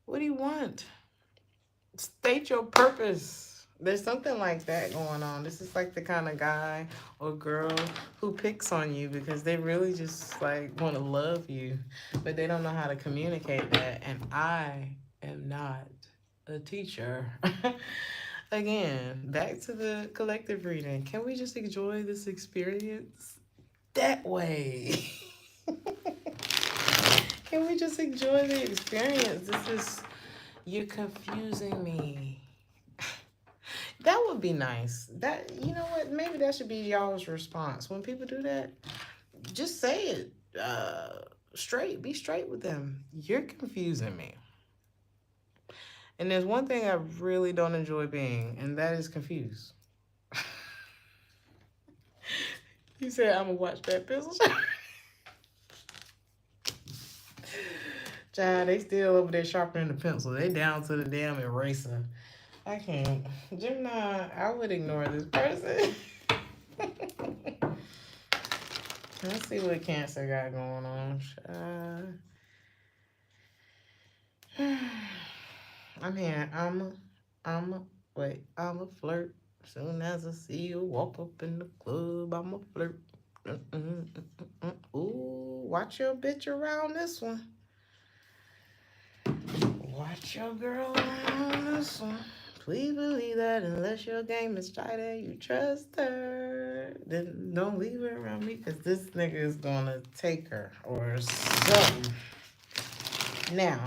What do you want? State your purpose. There's something like that going on. This is like the kind of guy or girl who picks on you because they really just like want to love you, but they don't know how to communicate that. And I am not a teacher. Again, back to the collective reading. Can we just enjoy this experience that way? Can we just enjoy the experience? You're confusing me. That would be nice. That, you know what? Maybe that should be y'all's response. When people do that, just say it straight. Be straight with them. You're confusing me. And there's one thing I really don't enjoy being, and that is confused. You said I'm gonna watch that pencil. Child, they still over there sharpening the pencil. They down to the damn eraser. I can't. Gemini, I would ignore this person. Let's see what Cancer got going on. I'm here. I'm a flirt. Soon as I see you walk up in the club, I'm a flirt. Ooh, watch your bitch around this one. Watch your girl around this one. Please believe that unless your game is tighter, you trust her. Then don't leave her around me, because this nigga is gonna take her or something. Now,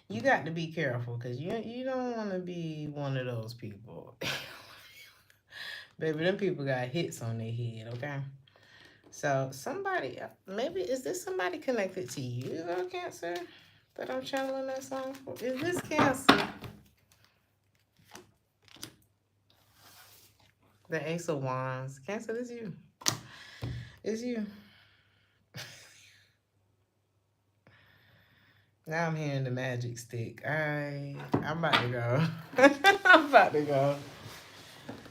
you got to be careful, because you don't want to be one of those people. Baby, them people got hits on their head, okay? So somebody, maybe, is this somebody connected to you, though, Cancer, that I'm channeling that song for? Is this Cancer? The Ace of Wands. Cancer, this you. It's you. Now I'm hearing the magic stick. I'm about to go. I'm about to go.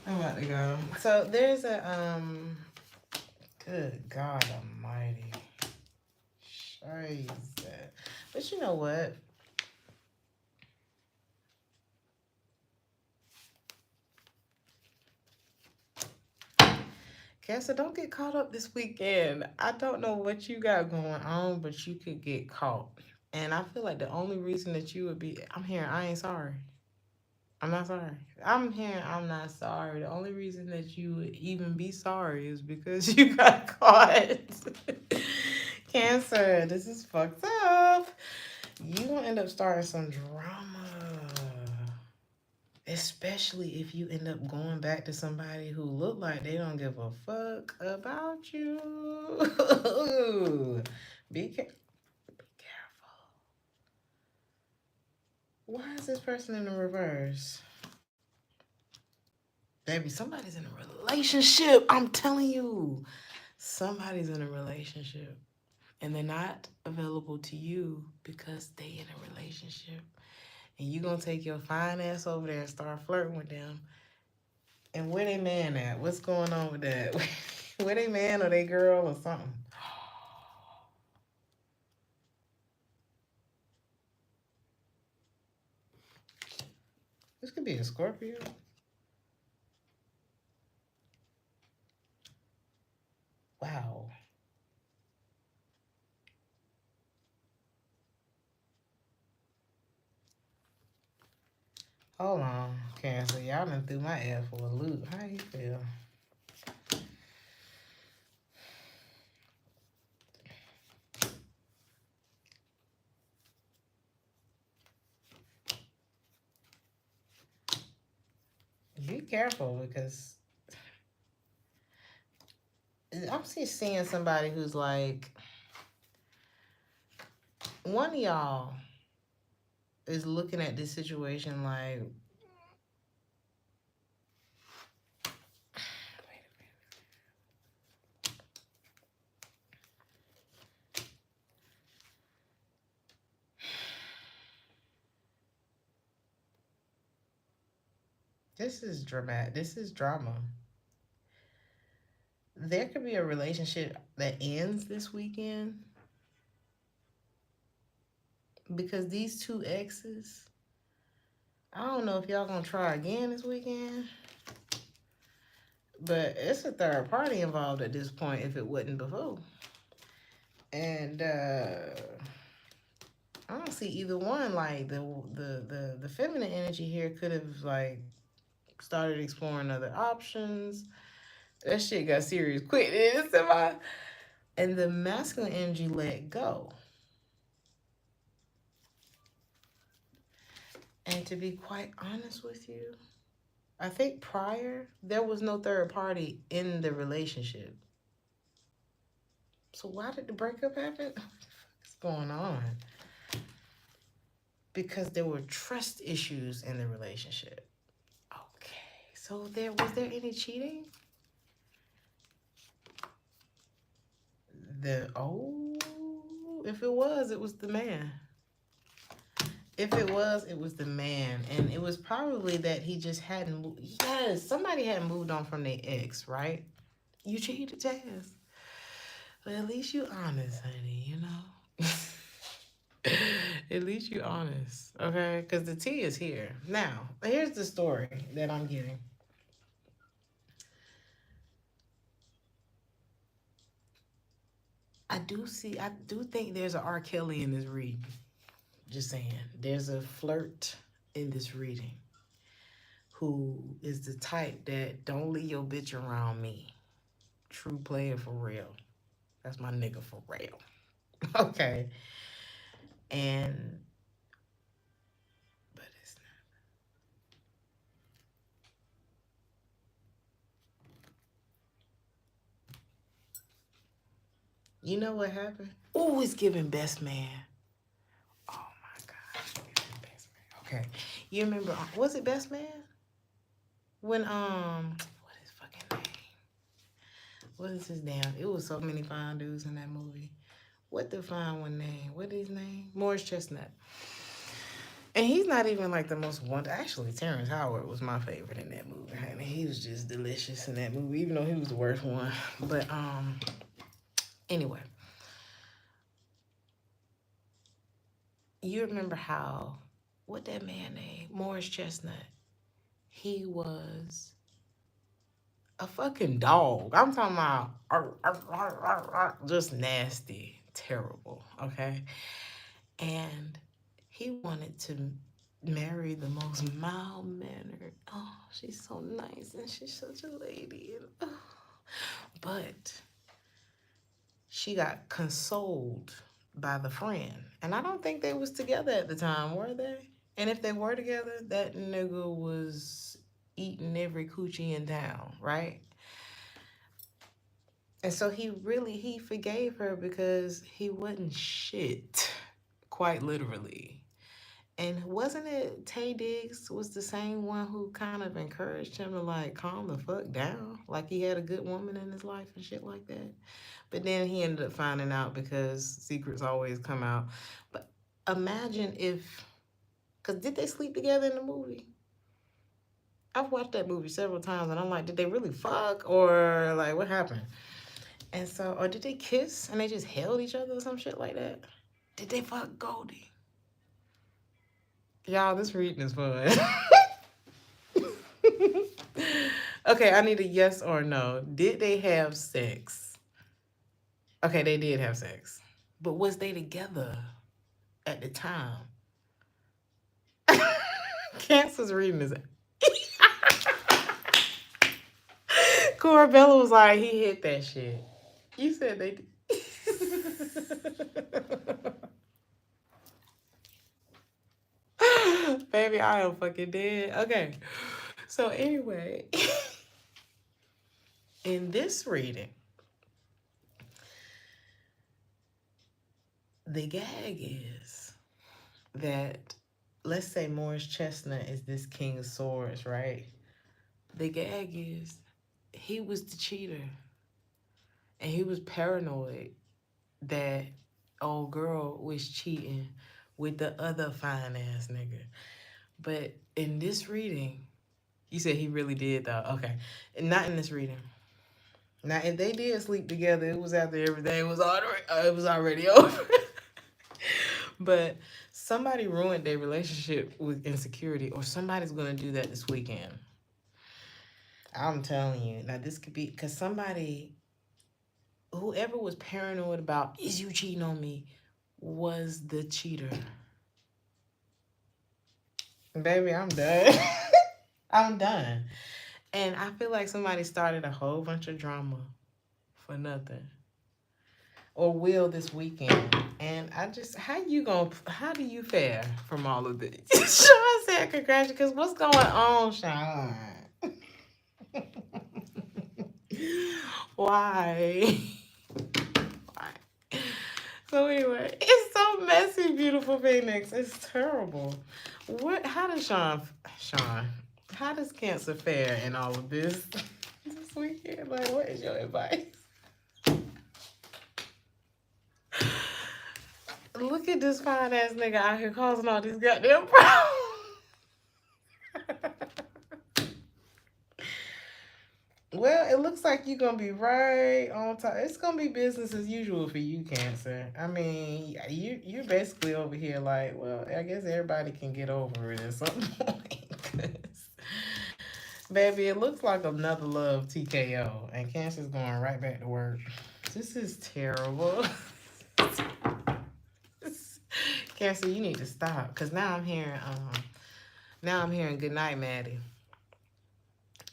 I'm about to go. So there's a good God Almighty. Scheiße. But you know what? Cancer, don't get caught up this weekend. I don't know what you got going on, but you could get caught. And I feel like the only reason that you would be, I'm hearing, I ain't sorry. I'm not sorry. I'm hearing, I'm not sorry. The only reason that you would even be sorry is because you got caught. Cancer, this is fucked up. You gonna end up starting some drama. Especially if you end up going back to somebody who look like they don't give a fuck about you. Be careful. Why is this person in the reverse? Baby, somebody's in a relationship. I'm telling you. Somebody's in a relationship. And they're not available to you because they in a relationship. And you gonna take your fine ass over there and start flirting with them. And where they man at? What's going on with that? Where they man or they girl or something? This could be a Scorpio. Wow. Hold on, Cancer. Y'all done threw my ass for a loop. How you feel? Be careful, because I'm just seeing somebody who's like, one of y'all is looking at this situation like, this is dramatic. This is drama. There could be a relationship that ends this weekend because these two exes, I don't know if y'all gonna try again this weekend, but it's a third party involved at this point if it wasn't before. And I don't see either one. Like the feminine energy here could have like started exploring other options. That shit got serious quick. And the masculine energy let go. And to be quite honest with you, I think prior there was no third party in the relationship. So why did the breakup happen? What's going on? Because there were trust issues in the relationship. Okay, so was there any cheating? If it was the man. If it was the man. And it was probably that he just hadn't moved. Yes, somebody hadn't moved on from their ex, right? You cheated, Jazz. But at least you honest, honey, you know? At least you honest, okay? Because the tea is here. Now, here's the story that I'm getting. I do think there's an R. Kelly in this reading. Just saying. There's a flirt in this reading who is the type that don't leave your bitch around me. True player for real. That's my nigga for real. Okay. And, but it's not. You know what happened? Oh, it's giving best man. Oh my God. Best man. Okay. You remember, was it best man? When, what is fucking name? What is his damn? It was so many fine dudes in that movie. What the fine one name? What is his name? Morris Chestnut. And he's not even like the most one. Actually, Terrence Howard was my favorite in that movie. I mean, he was just delicious in that movie, even though he was the worst one. But anyway, you remember how what that man named Morris Chestnut? He was a fucking dog. I'm talking about just nasty, terrible. Okay, and he wanted to marry the most mild-mannered. Oh, she's so nice and she's such a lady. And, oh. But she got consoled by the friend. And I don't think they was together at the time, were they? And if they were together, that nigga was eating every coochie in town, right? And so he forgave her because he wasn't shit, quite literally. And wasn't it Tay Diggs was the same one who kind of encouraged him to like calm the fuck down? Like he had a good woman in his life and shit like that. But then he ended up finding out because secrets always come out. But imagine if, because did they sleep together in the movie? I've watched that movie several times and I'm like, did they really fuck? Or like, what happened? And so, or did they kiss and they just held each other or some shit like that? Did they fuck Goldie? Y'all, this reading is fun. Okay, I need a yes or no. Did they have sex? Okay, they did have sex. But was they together at the time? Cancer's reading is... Corabella was like, he hit that shit. You said they did. Baby, I am fucking dead. Okay. So anyway, in this reading, the gag is that, let's say Morris Chestnut is this King of Swords, right? The gag is he was the cheater. And he was paranoid that old girl was cheating with the other fine ass nigga. But in this reading, you said he really did though. Okay. And not in this reading. Now, if they did sleep together, it was after everything was already over. But somebody ruined their relationship with insecurity, or somebody's gonna do that this weekend. I'm telling you. Now, this could be because whoever was paranoid about, is you cheating on me, was the cheater. Baby, I'm done. I'm done. And I feel like somebody started a whole bunch of drama for nothing. Or will this weekend. And I just, how do you fare from all of this? Sean said congratulations, because what's going on, Sean? Why? Why? So anyway, it's so messy, beautiful Phoenix. It's terrible. How does how does Cancer fare in all of this weekend? Like, what is your advice? Look at this fine ass nigga out here causing all these goddamn problems. Well, it looks like you're going to be right on top. It's going to be business as usual for you, Cancer. I mean, you're basically over here like, well, I guess everybody can get over it at some point. Baby, it looks like another love TKO. And Cancer's going right back to work. this is terrible. Cancer, you need to stop. Because now I'm hearing good night, Maddie.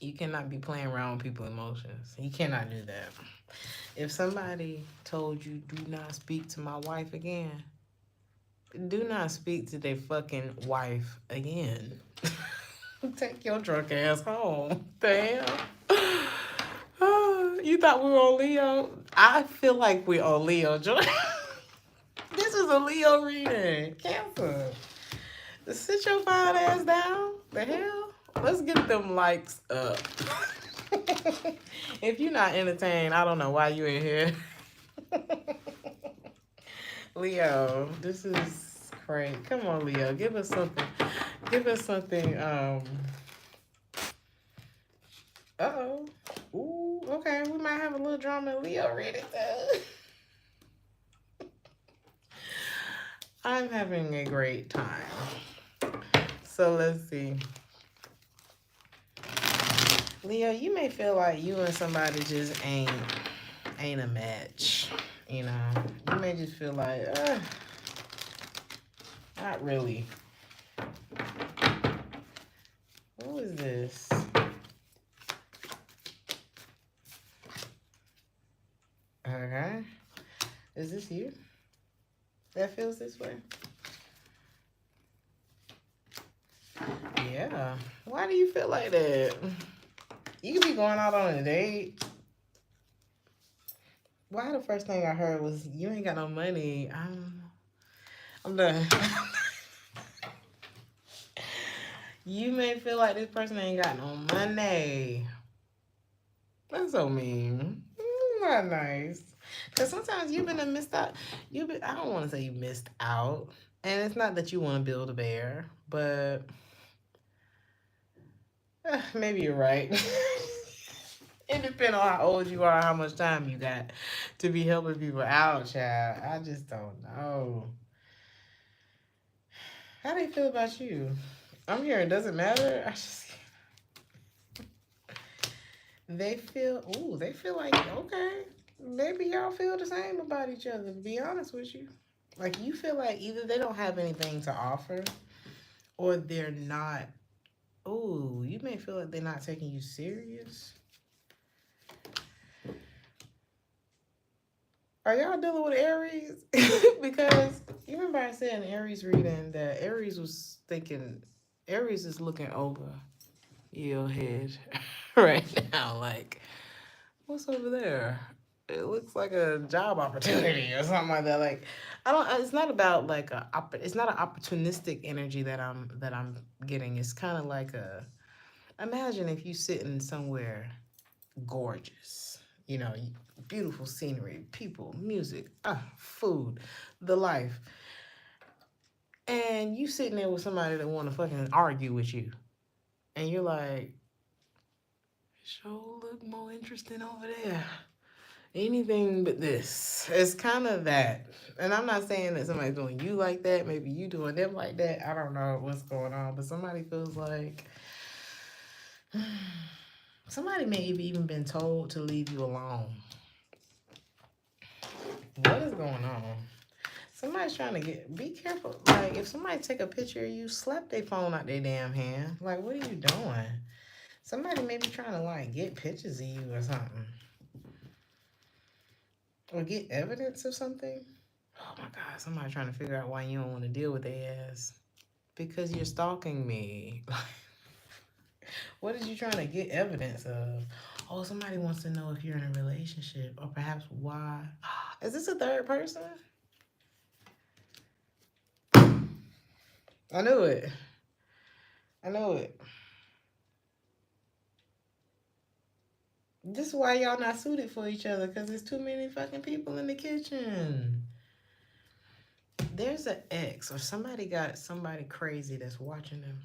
You cannot be playing around with people's emotions. You cannot do that. If somebody told you, do not speak to my wife again, do not speak to their fucking wife again. Take your drunk ass home. The hell? You thought we were on Leo? I feel like we're on Leo. This is a Leo reading. Cancer. Sit your fine ass down. The hell? Let's get them likes up. If you're not entertained, I don't know why you in here. Leo, this is crazy. Come on, Leo. Give us something. Give us something. Uh-oh. Ooh, okay. We might have a little drama in Leo reading though. I'm having a great time. So let's see. Leo, you may feel like you and somebody just ain't a match. You know, you may just feel like, not really. What is this? Okay. Is this you? That feels this way? Yeah. Why do you feel like that? You could be going out on a date. Why the first thing I heard was, you ain't got no money. I'm done. You may feel like this person ain't got no money. That's so mean. Not nice. Because sometimes you've been missed out. I don't want to say you missed out. And it's not that you want to build a bear, but maybe you're right. It depends on how old you are, how much time you got to be helping people out, child. I just don't know. How do they feel about you? I'm hearing it doesn't matter. They feel like, okay, maybe y'all feel the same about each other, to be honest with you. Like, you feel like either they don't have anything to offer or they're not, you may feel like they're not taking you serious. Are y'all dealing with Aries? Because you remember I said in Aries reading that Aries is looking over your head right now. Like, what's over there? It looks like a job opportunity or something like that. Like, it's not about like it's not an opportunistic energy that I'm getting. It's kind of like imagine if you sitting somewhere gorgeous, you know, beautiful scenery, people, music, food, the life. And you sitting there with somebody that want to fucking argue with you. And you're like, sure look more interesting over there. Anything but this. It's kind of that. And I'm not saying that somebody's doing you like that. Maybe you doing them like that. I don't know what's going on. But somebody feels like... Somebody may have even been told to leave you alone. What is going on? Somebody's trying to be careful. Like, if somebody take a picture of you, slap their phone out their damn hand. Like, what are you doing? Somebody may be trying to, like, get pictures of you or something. Or get evidence of something. Oh, my God. Somebody trying to figure out why you don't want to deal with their ass. Because you're stalking me. What is you trying to get evidence of? Oh, somebody wants to know if you're in a relationship. Or perhaps why. Is this a third person? I knew it. This is why y'all not suited for each other, because there's too many fucking people in the kitchen. There's an ex or somebody got somebody crazy that's watching them.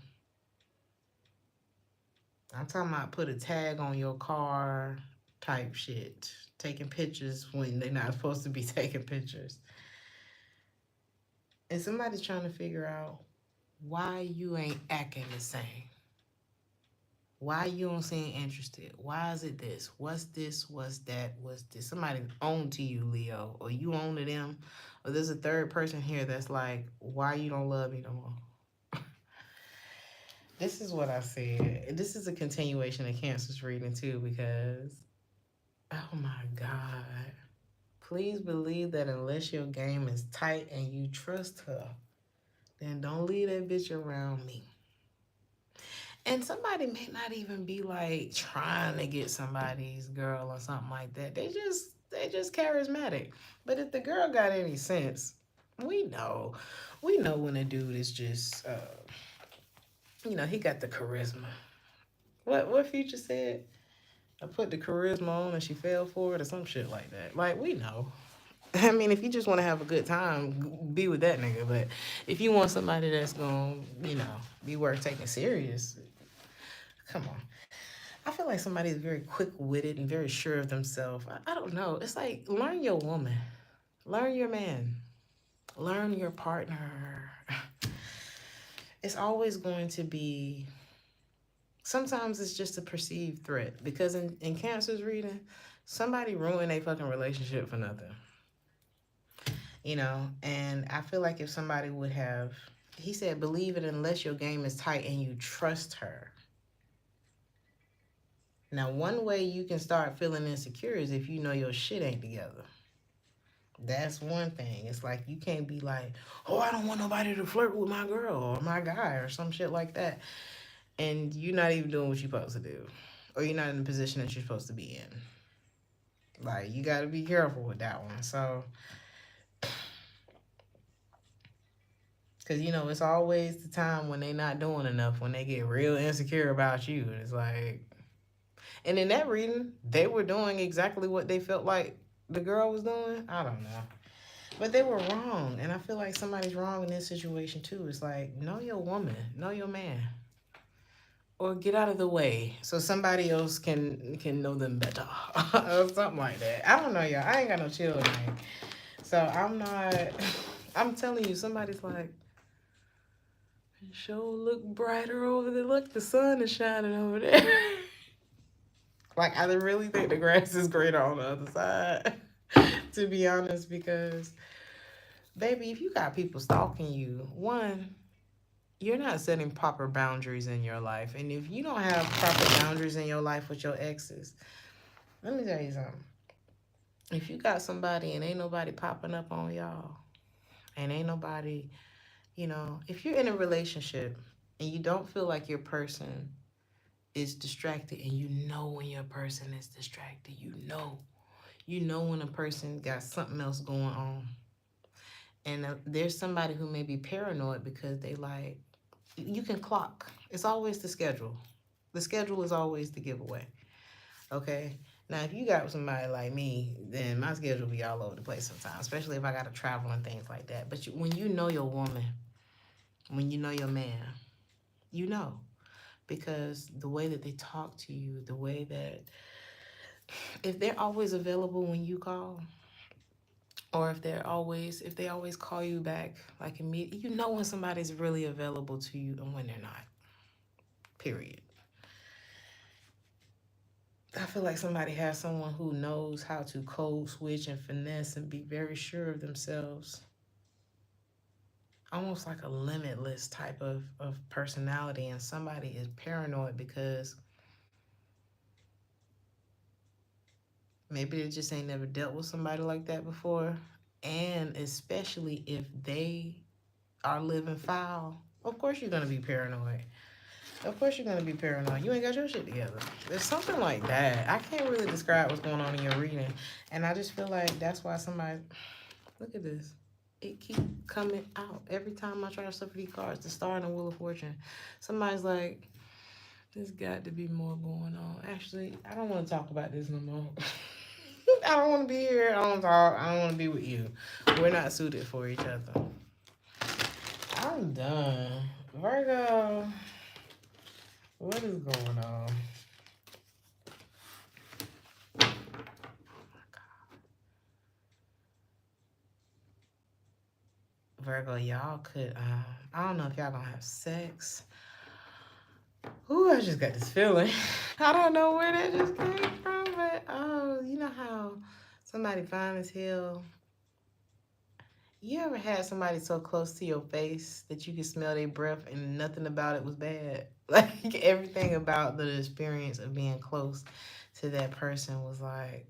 I'm talking about put a tag on your car type shit. Taking pictures when they're not supposed to be taking pictures. And somebody's trying to figure out why you ain't acting the same. Why you don't seem interested? Why is it this? What's this? What's that? What's this? Somebody own to you, Leo, or you own to them, or there's a third person here that's like, why you don't love me no more? This is what I said. This is a continuation of Cancer's reading too, because oh my God. Please believe that unless your game is tight and you trust her, then don't leave that bitch around me. And somebody may not even be like trying to get somebody's girl or something like that. They just charismatic. But if the girl got any sense, we know. We know when a dude is just he got the charisma. What Future said? I put the charisma on and she fell for it or some shit like that. Like, we know. I mean, if you just want to have a good time, be with that nigga. But if you want somebody that's going to, be worth taking serious, come on. I feel like somebody is very quick-witted and very sure of themselves. I don't know. It's like, learn your woman. Learn your man. Learn your partner. It's always going to be... Sometimes it's just a perceived threat. Because in Cancer's reading, somebody ruined a fucking relationship for nothing. And I feel like if somebody would have... He said, believe it unless your game is tight and you trust her. Now, one way you can start feeling insecure is if you know your shit ain't together. That's one thing. It's like you can't be like, oh, I don't want nobody to flirt with my girl or my guy or some shit like that. And you're not even doing what you're supposed to do. Or you're not in the position that you're supposed to be in. Like, you got to be careful with that one. So, because, it's always the time when they not doing enough, when they get real insecure about you. And it's like... And in that reading, they were doing exactly what they felt like the girl was doing. I don't know. But they were wrong. And I feel like somebody's wrong in this situation too. It's like, know your woman. Know your man. Or get out of the way so somebody else can know them better. Or something like that. I don't know, y'all. I ain't got no chill tonight. So I'm not... I'm telling you, somebody's like, it sure look brighter over there. Look, the sun is shining over there. Like, I really think the grass is greener on the other side, to be honest, because, baby, if you got people stalking you, one, you're not setting proper boundaries in your life. And if you don't have proper boundaries in your life with your exes, let me tell you something. If you got somebody and ain't nobody popping up on y'all, and ain't nobody, if you're in a relationship and you don't feel like your person is distracted, and you know when your person is distracted, you know when a person got something else going on, and there's somebody who may be paranoid because they like, you can clock. It's always the schedule. The schedule is always the giveaway. Okay. Now, if you got somebody like me, then my schedule be all over the place sometimes, especially if I got to travel and things like that. But when you know your woman, when you know your man, because the way that they talk to you, the way that if they're always available when you call, or if they always call you back like immediately, when somebody's really available to you and when they're not. Period. I feel like somebody has someone who knows how to code switch and finesse and be very sure of themselves. Almost like a limitless type of personality, and somebody is paranoid because maybe they just ain't never dealt with somebody like that before. And especially if they are living foul, of course you're going to be paranoid. Of course you're going to be paranoid. You ain't got your shit together. There's something like that. I can't really describe what's going on in your reading. And I just feel like that's why somebody... Look at this. It keeps coming out. Every time I try to suffer these cards, the Star and the Wheel of Fortune, somebody's like, there's got to be more going on. Actually, I don't want to talk about this no more. I don't want to be here. I don't talk. I don't want to be with you. We're not suited for each other. I'm done. Virgo, what is going on? Virgo, y'all could, I don't know if y'all gonna have sex, Ooh, I just got this feeling. I don't know where that just came from, but oh, you know how somebody fine as hell. You ever had somebody so close to your face that you could smell their breath and nothing about it was bad? Like everything about the experience of being close to that person was like,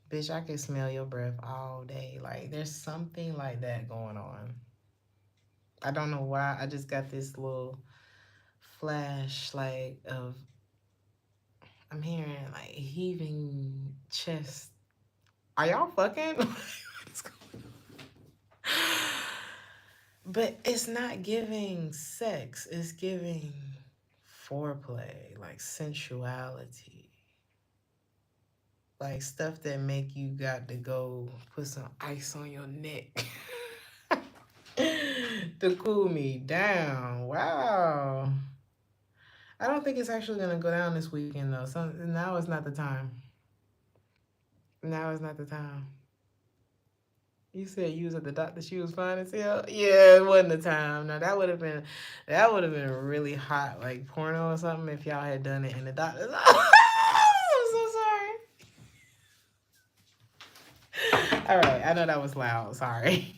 bitch, I can smell your breath all day. Like there's something like that going on. I don't know why. I just got this little flash like of I'm hearing like heaving chest. Are y'all fucking? What's going on? But it's not giving sex. It's giving foreplay, like sensuality. Like stuff that make you got to go put some ice on your neck to cool me down. Wow. I don't think it's actually gonna go down this weekend though. So now is not the time. Now is not the time. You said you was at the doctor. She was fine as hell. Yeah, it wasn't the time. Now that would have been really hot, like porno or something. If y'all had done it in the doctor's. I'm so sorry. All right, I know that was loud. Sorry.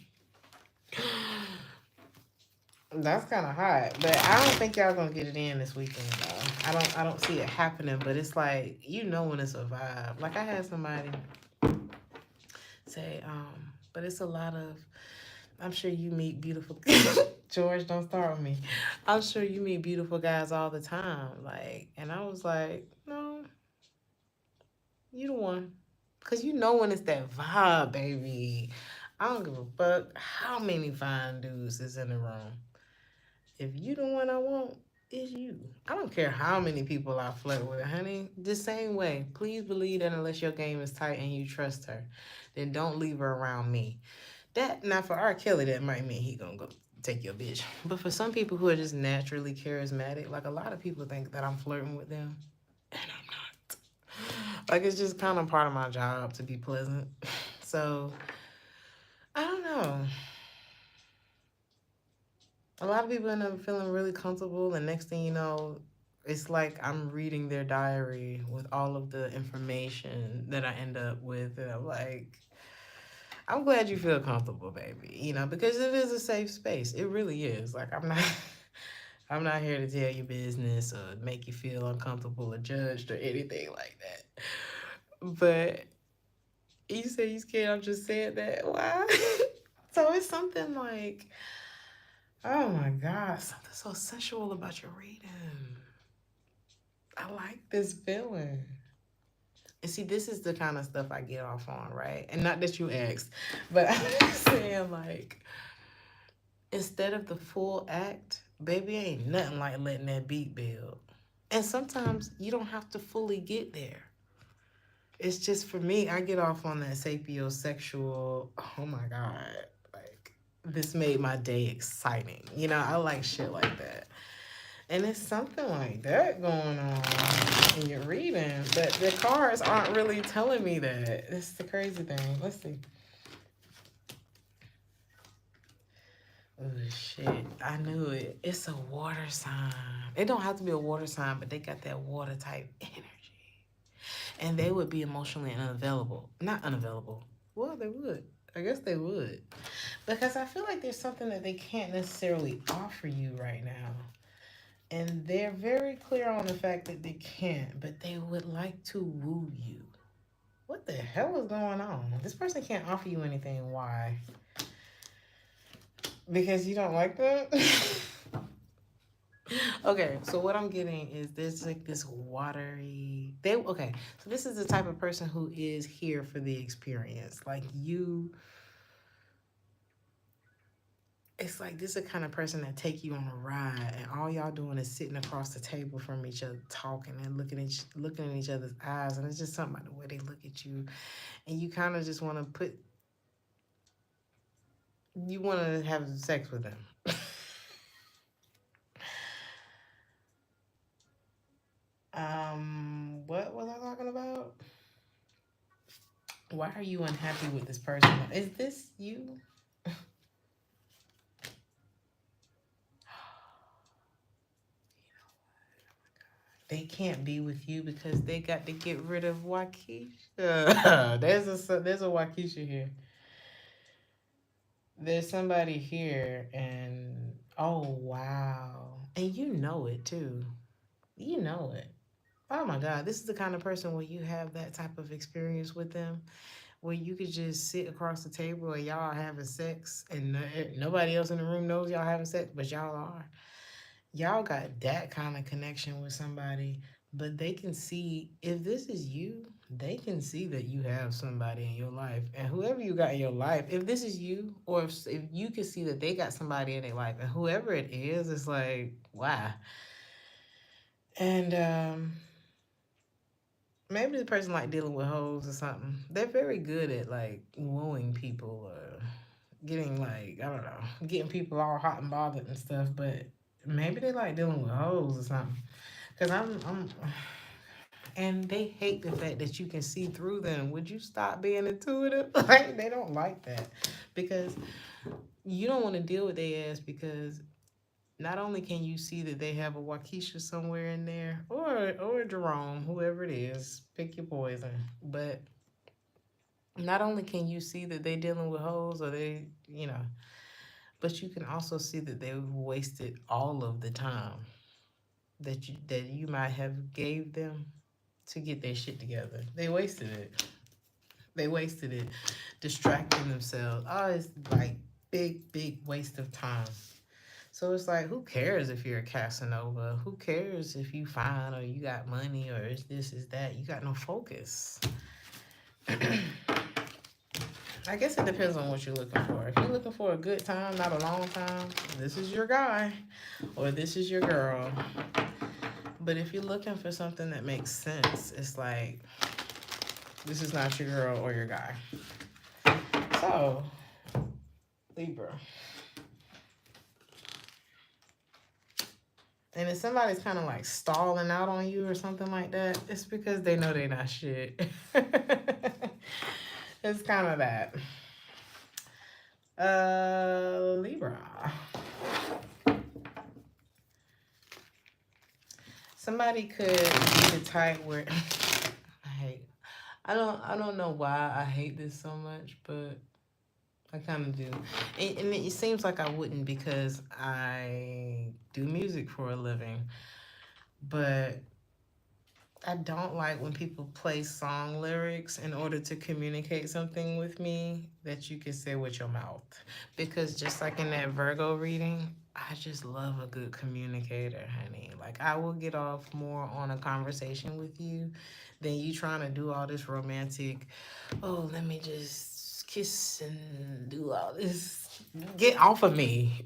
That's kind of hot, but I don't think y'all gonna get it in this weekend though. I don't see it happening. But it's like when it's a vibe. Like I had somebody say, but it's a lot of. I'm sure you meet beautiful. George, don't start with me. I'm sure you meet beautiful guys all the time. Like, and I was like, no, you the one. Cause when it's that vibe, baby. I don't give a fuck how many fine dudes is in the room. If you the one I want, it's you. I don't care how many people I flirt with, honey. The same way. Please believe that unless your game is tight and you trust her, then don't leave her around me. That now for R. Kelly, that might mean he gonna go take your bitch. But for some people who are just naturally charismatic, like a lot of people think that I'm flirting with them, and I'm not. Like it's just kind of part of my job to be pleasant. So I don't know. A lot of people end up feeling really comfortable, and next thing you know, it's like I'm reading their diary with all of the information that I end up with, and I'm like, I'm glad you feel comfortable, baby. Because it is a safe space. It really is. Like I'm not here to tell you business or make you feel uncomfortable or judged or anything like that. But you say you scared. I'm just saying that. Why? So it's something like, oh my God, something so sensual about your reading. I like this feeling. And see, this is the kind of stuff I get off on, right? And not that you asked, but I'm saying like, instead of the full act, baby, ain't nothing like letting that beat build. And sometimes you don't have to fully get there. It's just for me, I get off on that sapiosexual, oh my God, like this made my day exciting. I like shit like that. And it's something like that going on in your reading, but the cards aren't really telling me that. It's the crazy thing. Let's see. Oh shit, I knew it. It's a water sign. It don't have to be a water sign, but they got that water type energy. And they would be emotionally unavailable. Not unavailable. Well, they would. I guess they would. Because I feel like there's something that they can't necessarily offer you right now. And they're very clear on the fact that they can't, but they would like to woo you. What the hell is going on? This person can't offer you anything. Why? Because you don't like them? Okay, so what I'm getting is there's like this watery. So this is the type of person who is here for the experience. Like you, it's like this is the kind of person that take you on a ride, and all y'all doing is sitting across the table from each other, talking and looking in each other's eyes, and it's just something about the way they look at you, and you kind of just want to have sex with them. What was I talking about? Why are you unhappy with this person? Is this you? they can't be with you because they got to get rid of Waukesha. There's a Waukesha here. There's somebody here, and oh wow, and you know it too. You know it. Oh my God, this is the kind of person where you have that type of experience with them, where you could just sit across the table and y'all having sex, and nobody else in the room knows y'all having sex, but y'all are. Y'all got that kind of connection with somebody, but they can see if this is you, they can see that you have somebody in your life. And whoever you got in your life, if this is you, or if you can see that they got somebody in their life, and whoever it is, it's like, wow. And maybe the person like dealing with hoes or something. They're very good at like wooing people or getting like, I don't know, getting people all hot and bothered and stuff, but maybe they like dealing with hoes or something. Cause and they hate the fact that you can see through them. Would you stop being intuitive? Like they don't like that, because you don't want to deal with their ass, because not only can you see that they have a Waukesha somewhere in there, or Jerome, whoever it is, pick your poison. But not only can you see that they dealing with hoes, or they, but you can also see that they've wasted all of the time that you might have gave them to get their shit together. They wasted it. They wasted it distracting themselves. Oh, it's like big waste of time. So it's like, who cares if you're a Casanova? Who cares if you fine, or you got money, or is this, is that? You got no focus. I guess it depends on what you're looking for. If you're looking for a good time, not a long time, this is your guy, or this is your girl. But if you're looking for something that makes sense, it's like, this is not your girl or your guy. So, Libra. And if somebody's kind of like stalling out on you or something like that, it's because they know they're not shit. It's kind of that. Libra. Somebody could be the type where I don't know why I hate this so much, but I kind of do. And it seems like I wouldn't, because I do music for a living. But I don't like when people play song lyrics in order to communicate something with me that you can say with your mouth. Because just like in that Virgo reading, I just love a good communicator, honey. Like, I will get off more on a conversation with you than you trying to do all this romantic, oh, let me just kiss and do all this. Get off of me.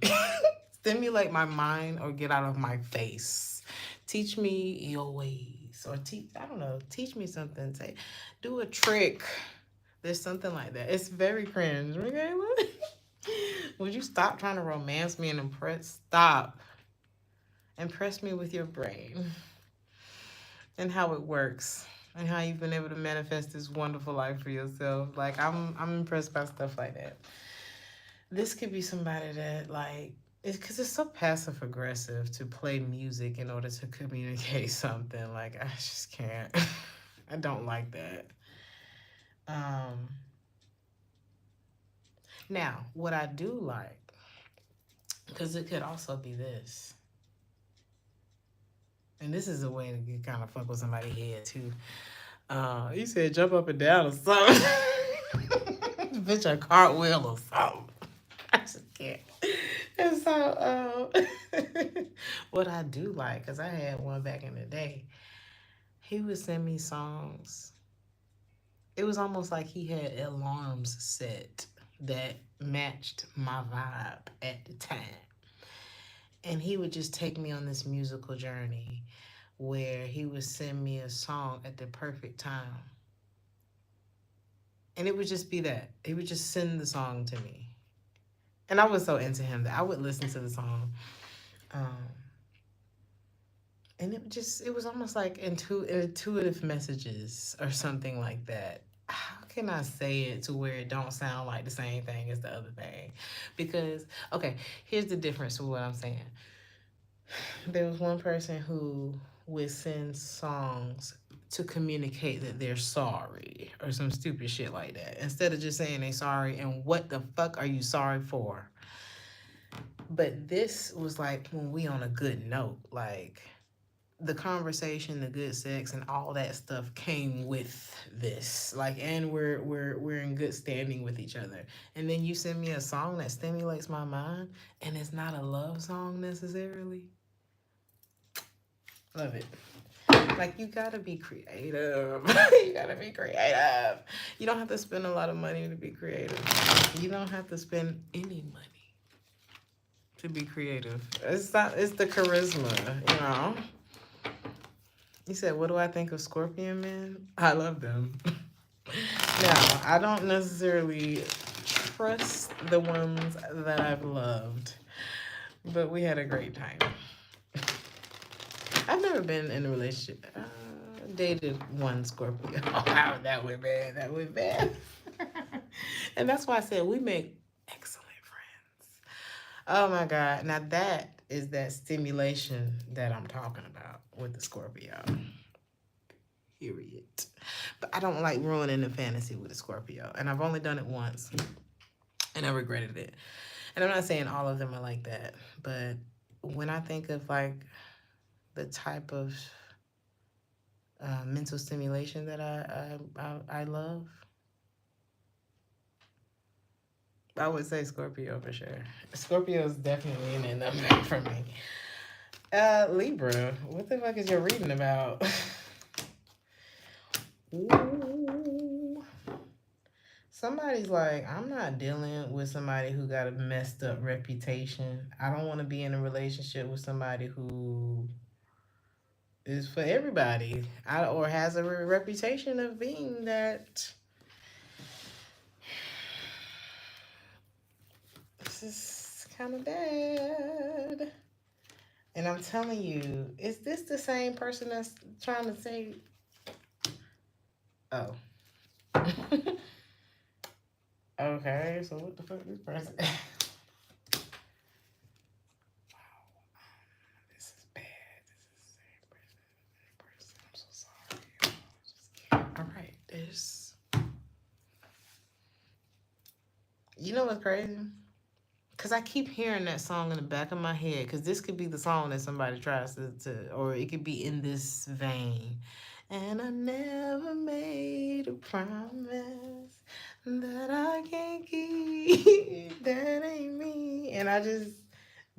Stimulate my mind or get out of my face. Teach me your ways, or I don't know, teach me something. Say, do a trick. There's something like that. It's very cringe. Michaela. Would you stop trying to romance me and impress? Stop. Impress me with your brain and how it works and how you've been able to manifest this wonderful life for yourself. Like, I'm impressed by stuff like that. This could be somebody that, like, it's because it's so passive aggressive to play music in order to communicate something. Like, I just can't. I don't like that. Now, what I do like, because it could also be this, and this is a way to get kind of fuck with somebody's head too. You said jump up and down or something. Bitch, a cartwheel or something. I just can't. And so, what I do like, because I had one back in the day, he would send me songs. It was almost like he had alarms set that matched my vibe at the time. And he would just take me on this musical journey where he would send me a song at the perfect time. And it would just be that. He would just send the song to me. And I was so into him that I would listen to the song. And it was almost like intuitive messages or something like that. How can I say it to where it don't sound like the same thing as the other thing? Because, okay, here's the difference with what I'm saying. There was one person who would send songs to communicate that they're sorry or some stupid shit like that, instead of just saying they sorry and what the fuck are you sorry for. But this was like when we on a good note, like the conversation, the good sex, and all that stuff came with this. Like, and we're in good standing with each other. And then you send me a song that stimulates my mind, and it's not a love song necessarily. Love it. Like, you gotta be creative. You gotta be creative. You don't have to spend a lot of money to be creative. You don't have to spend any money to be creative. It's not. It's the charisma, you know. You said, what do I think of Scorpion men? I love them. Now, I don't necessarily trust the ones that I've loved, but we had a great time. I've never been in a relationship. Dated one Scorpio. Oh, that went bad. That went bad. And that's why I said we make excellent friends. Oh my God. Now that is that stimulation that I'm talking about with the Scorpio. Period. But I don't like ruining the fantasy with a Scorpio. And I've only done it once. And I regretted it. And I'm not saying all of them are like that. But when I think of like the type of mental stimulation that I love, I would say Scorpio for sure. Scorpio is definitely in that number for me. Libra, what the fuck is your reading about? Ooh. Somebody's like, I'm not dealing with somebody who got a messed up reputation. I don't want to be in a relationship with somebody who is for everybody, or has a reputation of being that. This is kind of bad. And I'm telling you, is this the same person that's trying to say, oh. Okay, so what the fuck is this person? This is bad. This is the same person. I'm so sorry. All right, there's. You know what's crazy? Because I keep hearing that song in the back of my head. Because this could be the song that somebody tries to, or it could be in this vein. And I never made a promise that I can't keep. That ain't me. And I just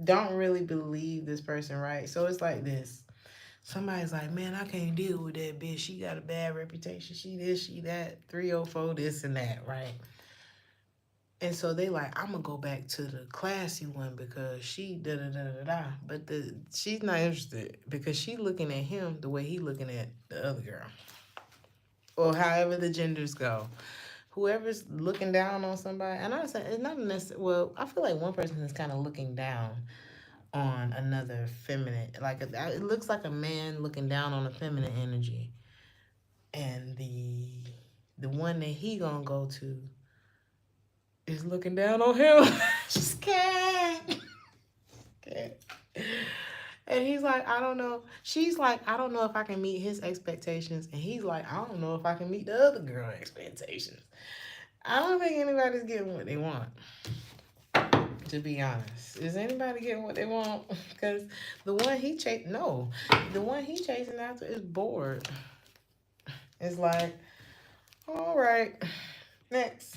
don't really believe this person, right? So it's like this. Somebody's like, man, I can't deal with that bitch. She got a bad reputation. She this, she that, 304, this and that, right? And so they like, I'm gonna go back to the classy one because she da da da da da. But she's not interested because she looking at him the way he looking at the other girl, or however the genders go. Whoever's looking down on somebody, and I say it's not necessarily. Well, I feel like one person is kind of looking down on another feminine. Like it looks like a man looking down on a feminine energy, and the one that he gonna go to is looking down on him. Just can't. And he's like, I don't know. She's like, I don't know if I can meet his expectations. And he's like, I don't know if I can meet the other girl expectations. I don't think anybody's getting what they want. To be honest. Is anybody getting what they want? Because the one he chasing after is bored. It's like, all right, next.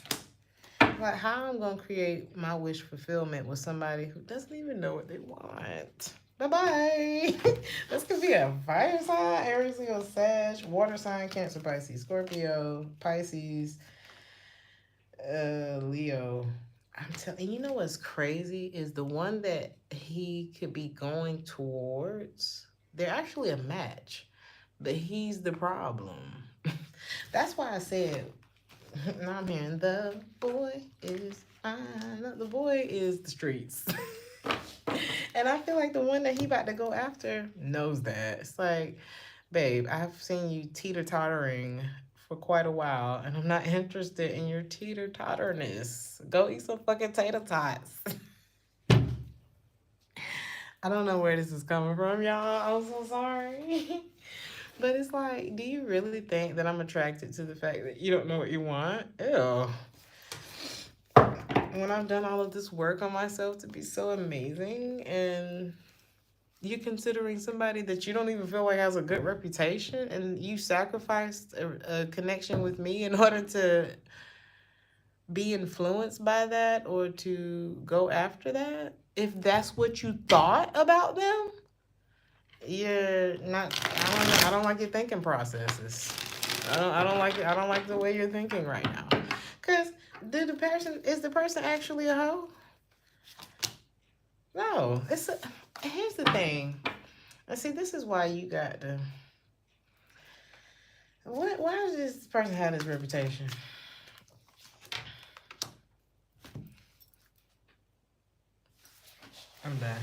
Like, how I'm going to create my wish fulfillment with somebody who doesn't even know what they want. Bye-bye. This could be a fire sign, Aries, Leo, Sag, water sign, Cancer, Pisces, Scorpio, Pisces, Leo. I'm telling you, know what's crazy is the one that he could be going towards, they're actually a match, but he's the problem. That's why I said, now I'm hearing the boy is fine. The boy is the streets. And I feel like the one that he about to go after knows that. It's like, babe, I've seen you teeter-tottering for quite a while, and I'm not interested in your teeter-totterness. Go eat some fucking tater tots. I don't know where this is coming from, y'all. I'm so sorry. But it's like, do you really think that I'm attracted to the fact that you don't know what you want? Ew. When I've done all of this work on myself to be so amazing, and you considering somebody that you don't even feel like has a good reputation, and you sacrificed a connection with me in order to be influenced by that or to go after that, if that's what you thought about them, you're not. I don't like your thinking processes. I don't like it. I don't like the way you're thinking right now. Cause is the person actually a hoe? No. Here's the thing. And see, this is why you got to. Why does this person have this reputation? I'm done.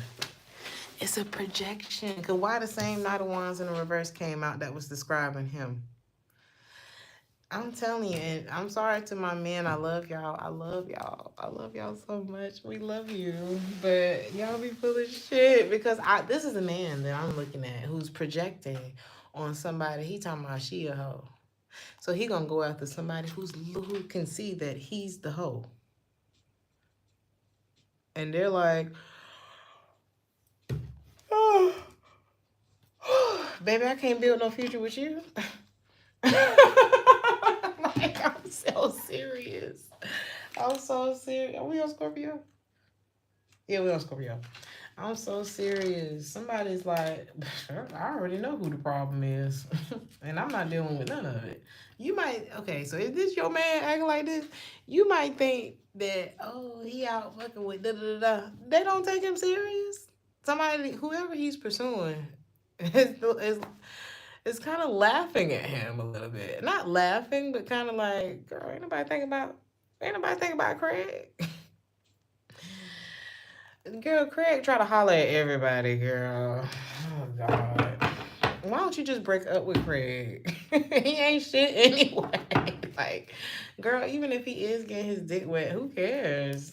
It's a projection. Because why the same Knight of Wands in the reverse came out that was describing him? I'm telling you, and I'm sorry to my men. I love y'all. I love y'all. I love y'all so much. We love you. But y'all be full of shit because this is a man that I'm looking at who's projecting on somebody. He talking about she a hoe. So he gonna go after somebody who can see that he's the hoe. And they're like, oh, baby, I can't build no future with you. Like, I'm so serious. I'm so serious. Are we on Scorpio? Yeah, we on Scorpio. I'm so serious. Somebody's like, I already know who the problem is. And I'm not dealing with none of it. You might, okay, so if this your man acting like this, you might think that, oh, he out fucking with da-da-da-da. They don't take him serious. Somebody, whoever he's pursuing, is kind of laughing at him a little bit. Not laughing, but kind of like, girl, ain't nobody thinking about Craig. Girl, Craig try to holler at everybody, girl. Oh, God. Why don't you just break up with Craig? He ain't shit anyway. Like, girl, even if he is getting his dick wet, who cares?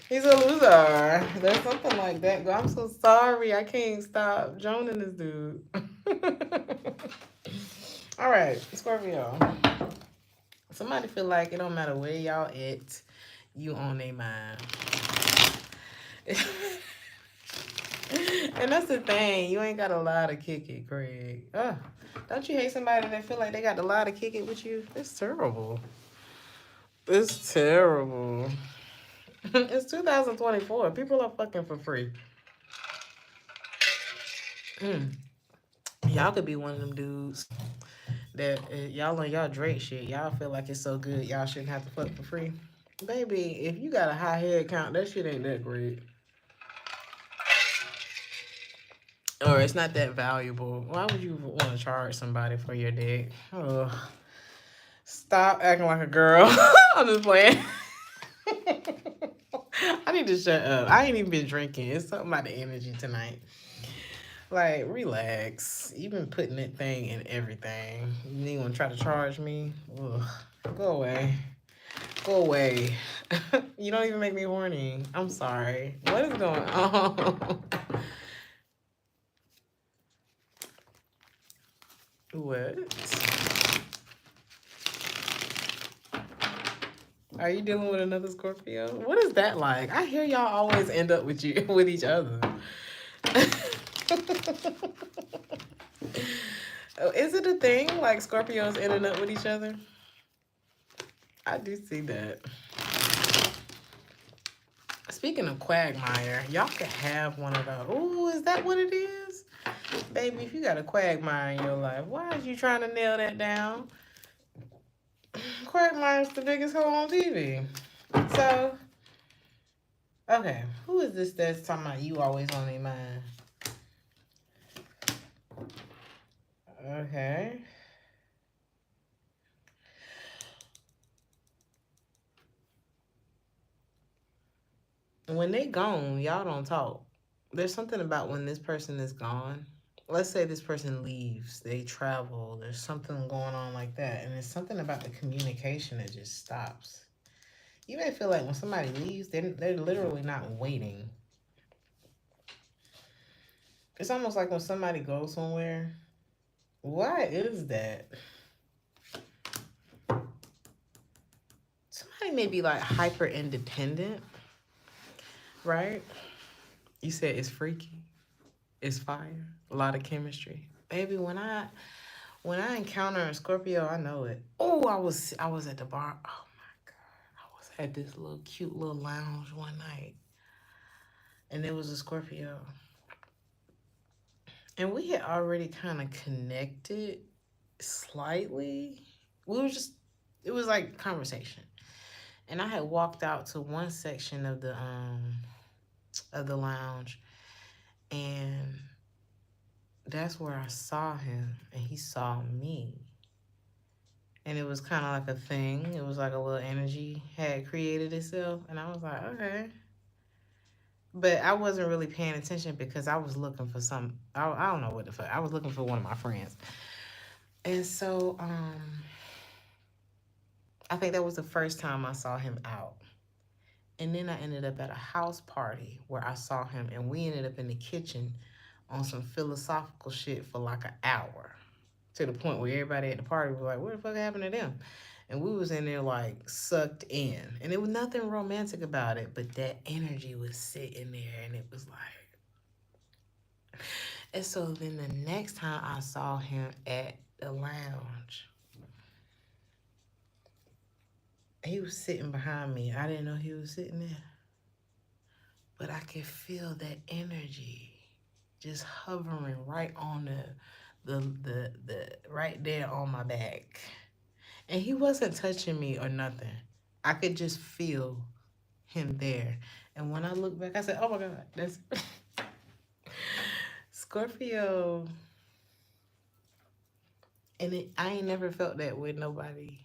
He's a loser. There's something like that. Girl, I'm so sorry. I can't stop joning this dude. All right, Scorpio. Somebody feel like it don't matter where y'all at, you on their mind. And that's the thing. You ain't got a lot to kick it, Craig. Don't you hate somebody that feel like they got a lot to kick it with you? It's terrible. It's terrible. It's 2024. People are fucking for free. Y'all could be one of them dudes that y'all on y'all Drake shit. Y'all feel like it's so good. Y'all shouldn't have to fuck for free. Baby, if you got a high head count, that shit ain't that great. Or it's not that valuable. Why would you want to charge somebody for your dick? Oh, stop acting like a girl. I'm just playing. I need to shut up. I ain't even been drinking. It's something about the energy tonight. Like, relax. You've been putting that thing in everything. You want to try to charge me? Ugh. Go away. Go away. You don't even make me horny. I'm sorry. What is going on? What? Are you dealing with another Scorpio? What is that like? I hear y'all always end up with each other. Is it a thing like Scorpios ending up with each other? I do see that. Speaking of quagmire, y'all could have one of those. Ooh, is that what it is? Baby, if you got a quagmire in your life, why is you trying to nail that down? Quagmire's the biggest hoe on TV. So, okay, who is this that's talking about you always on their mind? Okay. When they gone, y'all don't talk. There's something about when this person is gone. Let's say this person leaves, they travel, there's something going on like that, and there's something about the communication that just stops. You may feel like when somebody leaves, they're literally not waiting. It's almost like when somebody goes somewhere. Why is that? Somebody may be like hyper independent, right? You said it's freaky, it's fire, a lot of chemistry. Baby, when I encounter a Scorpio, I know it. Oh, I was at the bar. Oh my God. I was at this little cute little lounge one night. And there was a Scorpio. And we had already kind of connected slightly. We were just, it was like conversation. And I had walked out to one section of the lounge, and that's where I saw him, and he saw me. And it was kind of like a thing. It was like a little energy had created itself, and I was like, okay. But I wasn't really paying attention because I was looking for some. I don't know what the fuck. I was looking for one of my friends, and so I think that was the first time I saw him out. And then I ended up at a house party where I saw him, and we ended up in the kitchen on some philosophical shit for like an hour, to the point where everybody at the party was like, what the fuck happened to them? And we was in there like sucked in. And there was nothing romantic about it, but that energy was sitting there, and it was like... And so then the next time I saw him at the lounge, he was sitting behind me. I didn't know he was sitting there, but I could feel that energy just hovering right on the right there on my back. And he wasn't touching me or nothing. I could just feel him there. And when I look back, I said, oh my God, that's Scorpio. And I ain't never felt that with nobody.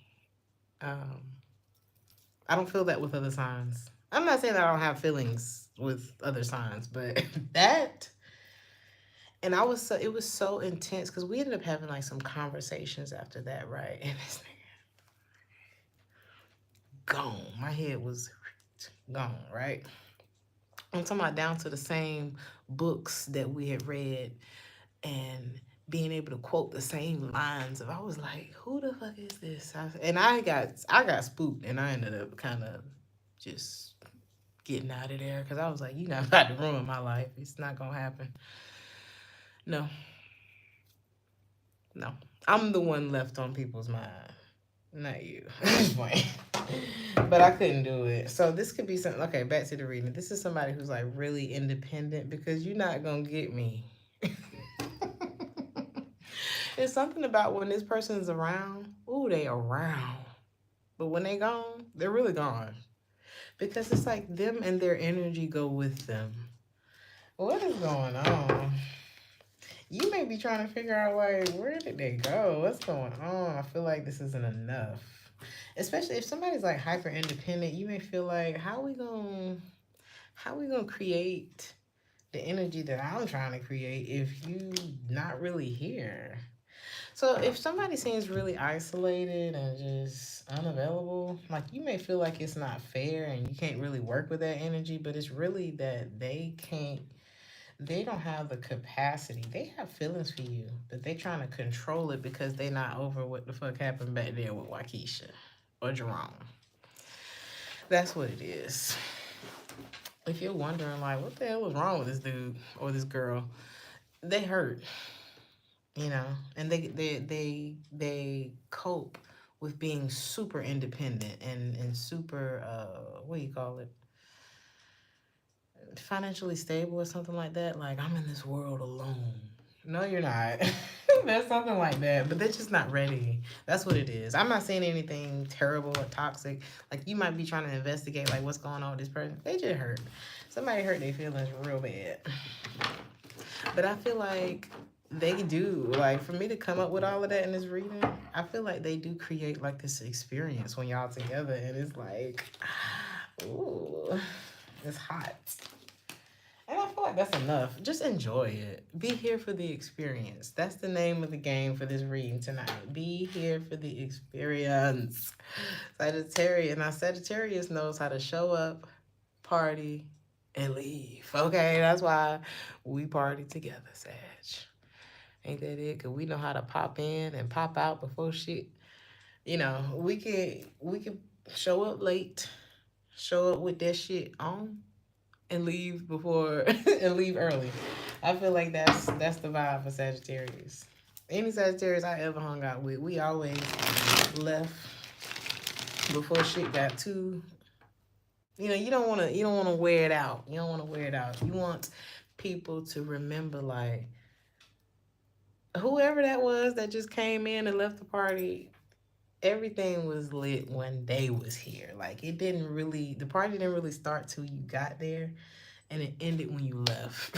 I don't feel that with other signs. I'm not saying that I don't have feelings with other signs, but that... And it was so intense because we ended up having like some conversations after that, right? And this nigga gone. My head was gone, right? I'm talking about down to the same books that we had read and being able to quote the same lines. I was like, who the fuck is this? I got spooked, and I ended up kind of just getting out of there because I was like, you're not about to ruin my life. It's not gonna happen. No. I'm the one left on people's mind, not you. But I couldn't do it. So this could be something. Okay, back to the reading. This is somebody who's like really independent, because you're not gonna get me. It's something about when this person's around. Ooh, they around. But when they gone, they're really gone. Because it's like them and their energy go with them. What is going on? You may be trying to figure out, like, where did they go? What's going on? I feel like this isn't enough. Especially if somebody's like hyper independent, you may feel like, how we gonna create the energy that I'm trying to create if you not really here? So if somebody seems really isolated and just unavailable, like, you may feel like it's not fair and you can't really work with that energy, but it's really that they don't have the capacity. They have feelings for you, but they trying to control it because they not over what the fuck happened back there with Waukesha or Jerome. That's what it is. If you're wondering, like, what the hell was wrong with this dude or this girl, they hurt, and they cope with being super independent and super what do you call it? Financially stable or something like that. Like, I'm in this world alone. No, you're not. There's something like that, but they're just not ready. That's what it is. I'm not saying anything terrible or toxic. Like, you might be trying to investigate, like, what's going on with this person. They just hurt. Somebody hurt their feelings real bad. But I feel like they do. Like, for me to come up with all of that in this reading, I feel like they do create, like, this experience when y'all together, and it's like, ooh, it's hot. And I feel like that's enough. Just enjoy it. Be here for the experience. That's the name of the game for this reading tonight. Be here for the experience. Sagittarius. Now, Sagittarius knows how to show up, party, and leave. Okay, that's why we party together, Sag. Ain't that it? Cause we know how to pop in and pop out before shit. You know, we can show up late, show up with that shit on, and leave before and leave early. I feel like that's the vibe for Sagittarius. Any Sagittarius I ever hung out with, we always left before shit got too. You know, you don't wanna wear it out. You don't wanna wear it out. You want people to remember like whoever that was that just came in and left the party. Everything was lit when they was here. Like the party didn't really start till you got there, and it ended when you left.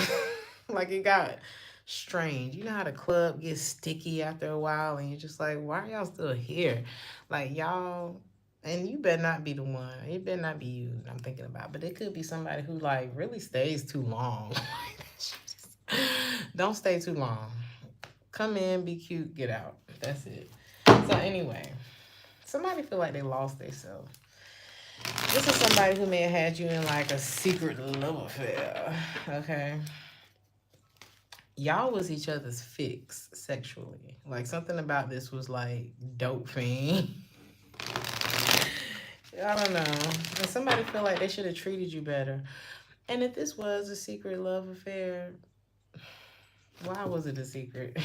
Like it got strange. You know how the club gets sticky after a while, and you're just like, why are y'all still here? Like y'all, and you better not be the one. It better not be you. I'm thinking about, but it could be somebody who like really stays too long. Don't stay too long. Come in, be cute, get out. That's it. So anyway, somebody feel like they lost themselves. This is somebody who may have had you in like a secret love affair. Okay. Y'all was each other's fix sexually. Like something about this was like dope fiend. I don't know. And somebody feel like they should have treated you better. And if this was a secret love affair, why was it a secret?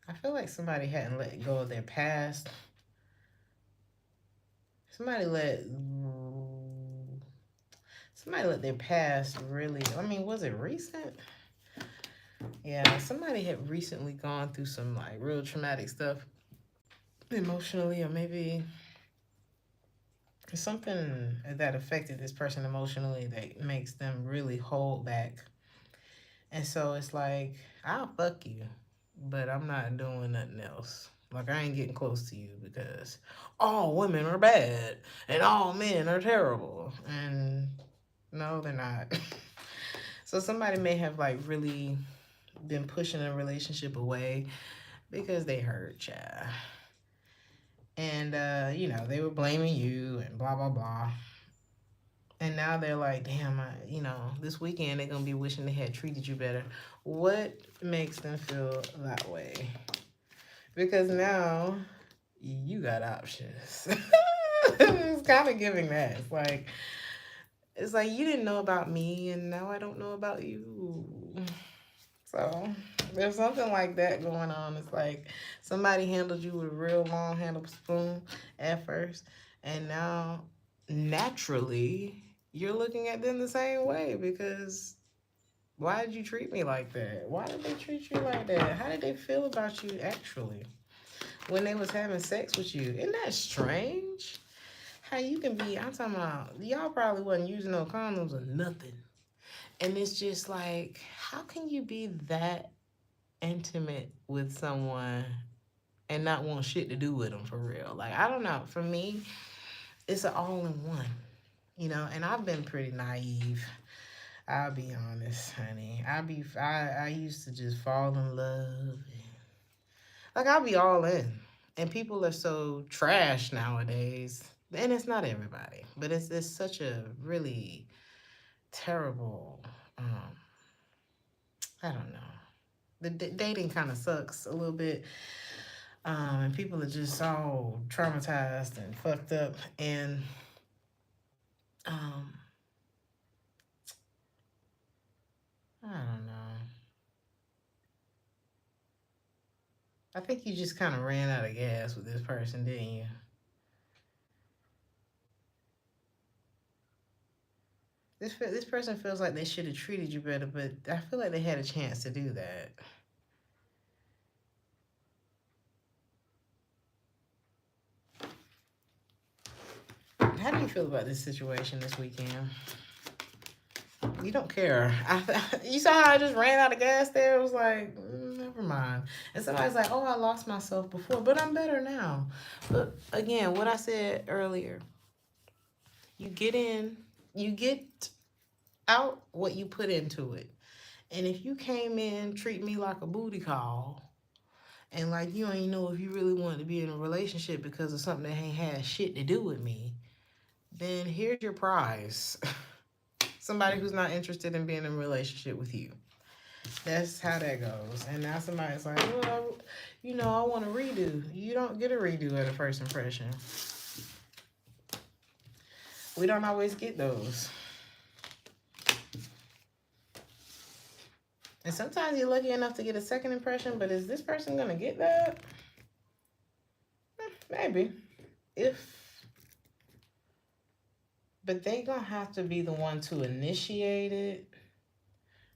I feel like somebody hadn't let go of their past. Somebody let their past really. I mean, was it recent? Yeah, somebody had recently gone through some like real traumatic stuff emotionally, or maybe something that affected this person emotionally that makes them really hold back. And so it's like, I'll fuck you, but I'm not doing nothing else. Like, I ain't getting close to you because all women are bad and all men are terrible. And no, they're not. So somebody may have like really been pushing a relationship away because they hurt, child. And, they were blaming you and blah, blah, blah. And now they're like, damn, this weekend they're going to be wishing they had treated you better. What makes them feel that way? Because now you got options. It's kind of giving that. It's like you didn't know about me and now I don't know about you. So there's something like that going on. It's like somebody handled you with a real long handled spoon at first, and now naturally you're looking at them the same way because why did you treat me like that? Why did they treat you like that? How did they feel about you actually when they was having sex with you? Isn't that strange? How you can be, I'm talking about, y'all probably wasn't using no condoms or nothing. And it's just like, how can you be that intimate with someone and not want shit to do with them for real? Like, I don't know. For me, it's an all-in-one, and I've been pretty naive. I'll be honest, honey. I used to just fall in love. Like, I'll be all in. And people are so trash nowadays. And it's not everybody, but it's such a really terrible, I don't know. The dating kind of sucks a little bit. And people are just all traumatized and fucked up. And um, I don't know. I think you just kind of ran out of gas with this person, didn't you? This person feels like they should have treated you better, but I feel like they had a chance to do that. How do you feel about this situation this weekend? You don't care. You saw how I just ran out of gas there? It was like, never mind. And somebody's like, oh, I lost myself before, but I'm better now. But again, what I said earlier, you get out what you put into it. And if you came in, treat me like a booty call, and like you don't even know if you really want to be in a relationship because of something that ain't had shit to do with me, then here's your prize. Somebody who's not interested in being in a relationship with you. That's how that goes. And now somebody's like, well, I want to redo. You don't get a redo at a first impression. We don't always get those. And sometimes you're lucky enough to get a second impression, but is this person going to get that? Maybe. But they going to have to be the one to initiate it.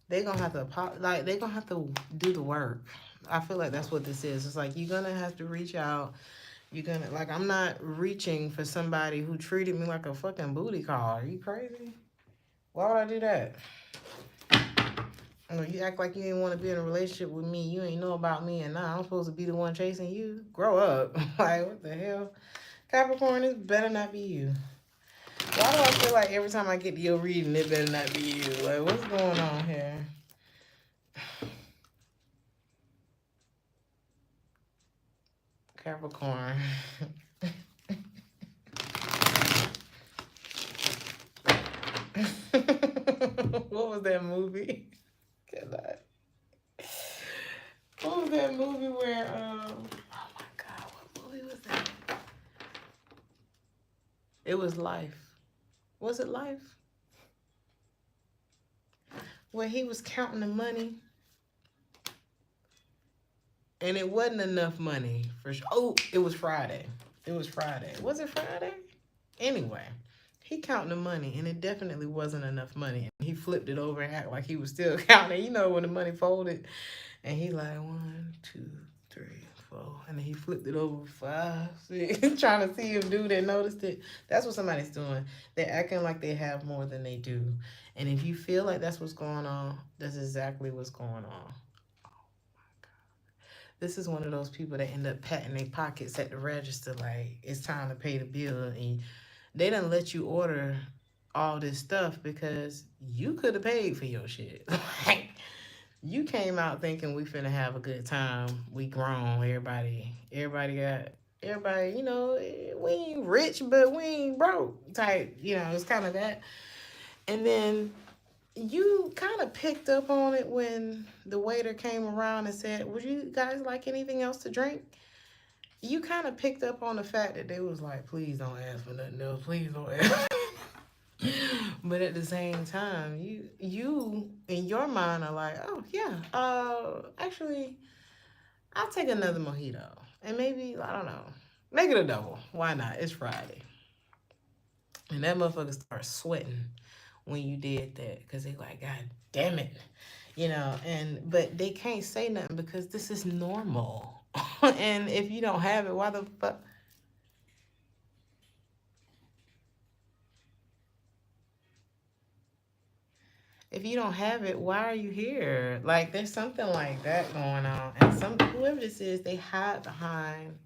They're going to have to, they're going to have to do the work. I feel like that's what this is. It's like, you're going to have to reach out. You're going to, like, I'm not reaching for somebody who treated me like a fucking booty call. Are you crazy? Why would I do that? You act like you didn't want to be in a relationship with me. You ain't know about me, and now I'm supposed to be the one chasing you. Grow up. Like, what the hell? Capricorn, this better not be you. Why do I feel like every time I get to your reading, it better not be you? Like, what's going on here? Capricorn. What was that movie? What was that movie where, oh my God, what movie was that? It was Life. Was it Life? Where he was counting the money. And it wasn't enough money for sure. Oh, it was Friday. It was Friday. Was it Friday? Anyway, he counting the money, and it definitely wasn't enough money. And he flipped it over and acted like he was still counting. You know, when the money folded, and he like 1, 2, 3, 4, and then he flipped it over 5, 6, trying to see if dude had noticed it. That's what somebody's doing. They're acting like they have more than they do. And if you feel like that's what's going on, that's exactly what's going on. This is one of those people that end up patting their pockets at the register like it's time to pay the bill, and they done let you order all this stuff because you could have paid for your shit. Like, you came out thinking we finna have a good time. We grown. Everybody, we ain't rich, but we ain't broke type. It's kind of that. And then you kind of picked up on it when the waiter came around and said, would you guys like anything else to drink? You kind of picked up on the fact that they was like, please don't ask for nothing else. Please don't ask. But at the same time, you in your mind are like, oh yeah, actually, I'll take another mojito. And maybe, I don't know, make it a double. Why not? It's Friday. And that motherfucker starts sweating when you did that because they like, God damn it, but they can't say nothing because this is normal. And if you don't have it, why the fuck? If you don't have it, why are you here? Like, there's something like that going on. And whoever this is, they hide behind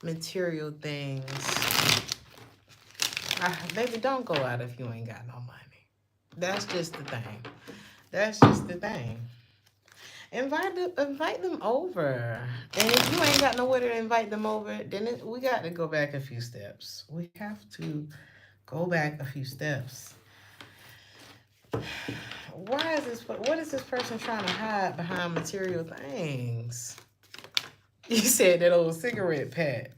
material things. Baby, don't go out if you ain't got no money. That's just the thing. Invite them over. And if you ain't got nowhere to invite them over, then we got to go back a few steps. We have to go back a few steps. What is this person trying to hide behind material things? You said that old cigarette pack.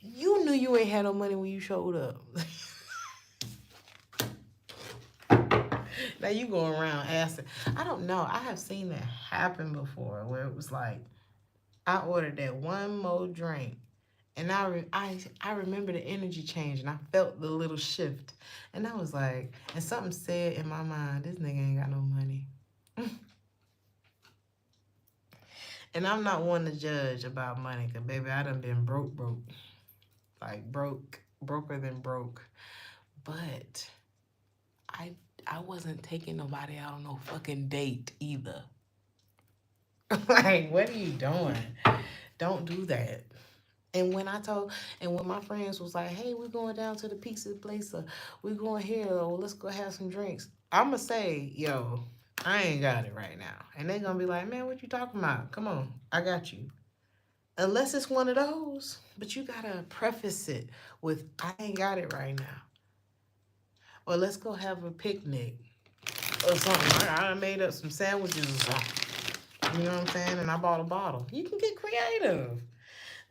You knew you ain't had no money when you showed up. Now you going around asking. I don't know. I have seen that happen before where it was like, I ordered that one more drink. And I remember the energy change, and I felt the little shift. And I was like, and something said in my mind, this nigga ain't got no money. And I'm not one to judge about money, because, baby, I done been broke. Like, broker than broke. But I wasn't taking nobody out on no fucking date either. Like, what are you doing? Don't do that. And when my friends was like, hey, we're going down to the pizza place, or we're going here, or let's go have some drinks, I'ma say, yo, I ain't got it right now. And they gonna be like, man, what you talking about? Come on, I got you. Unless it's one of those. But you gotta preface it with, I ain't got it right now. Or let's go have a picnic or something. I made up some sandwiches or something. You know what I'm saying? And I bought a bottle. You can get creative.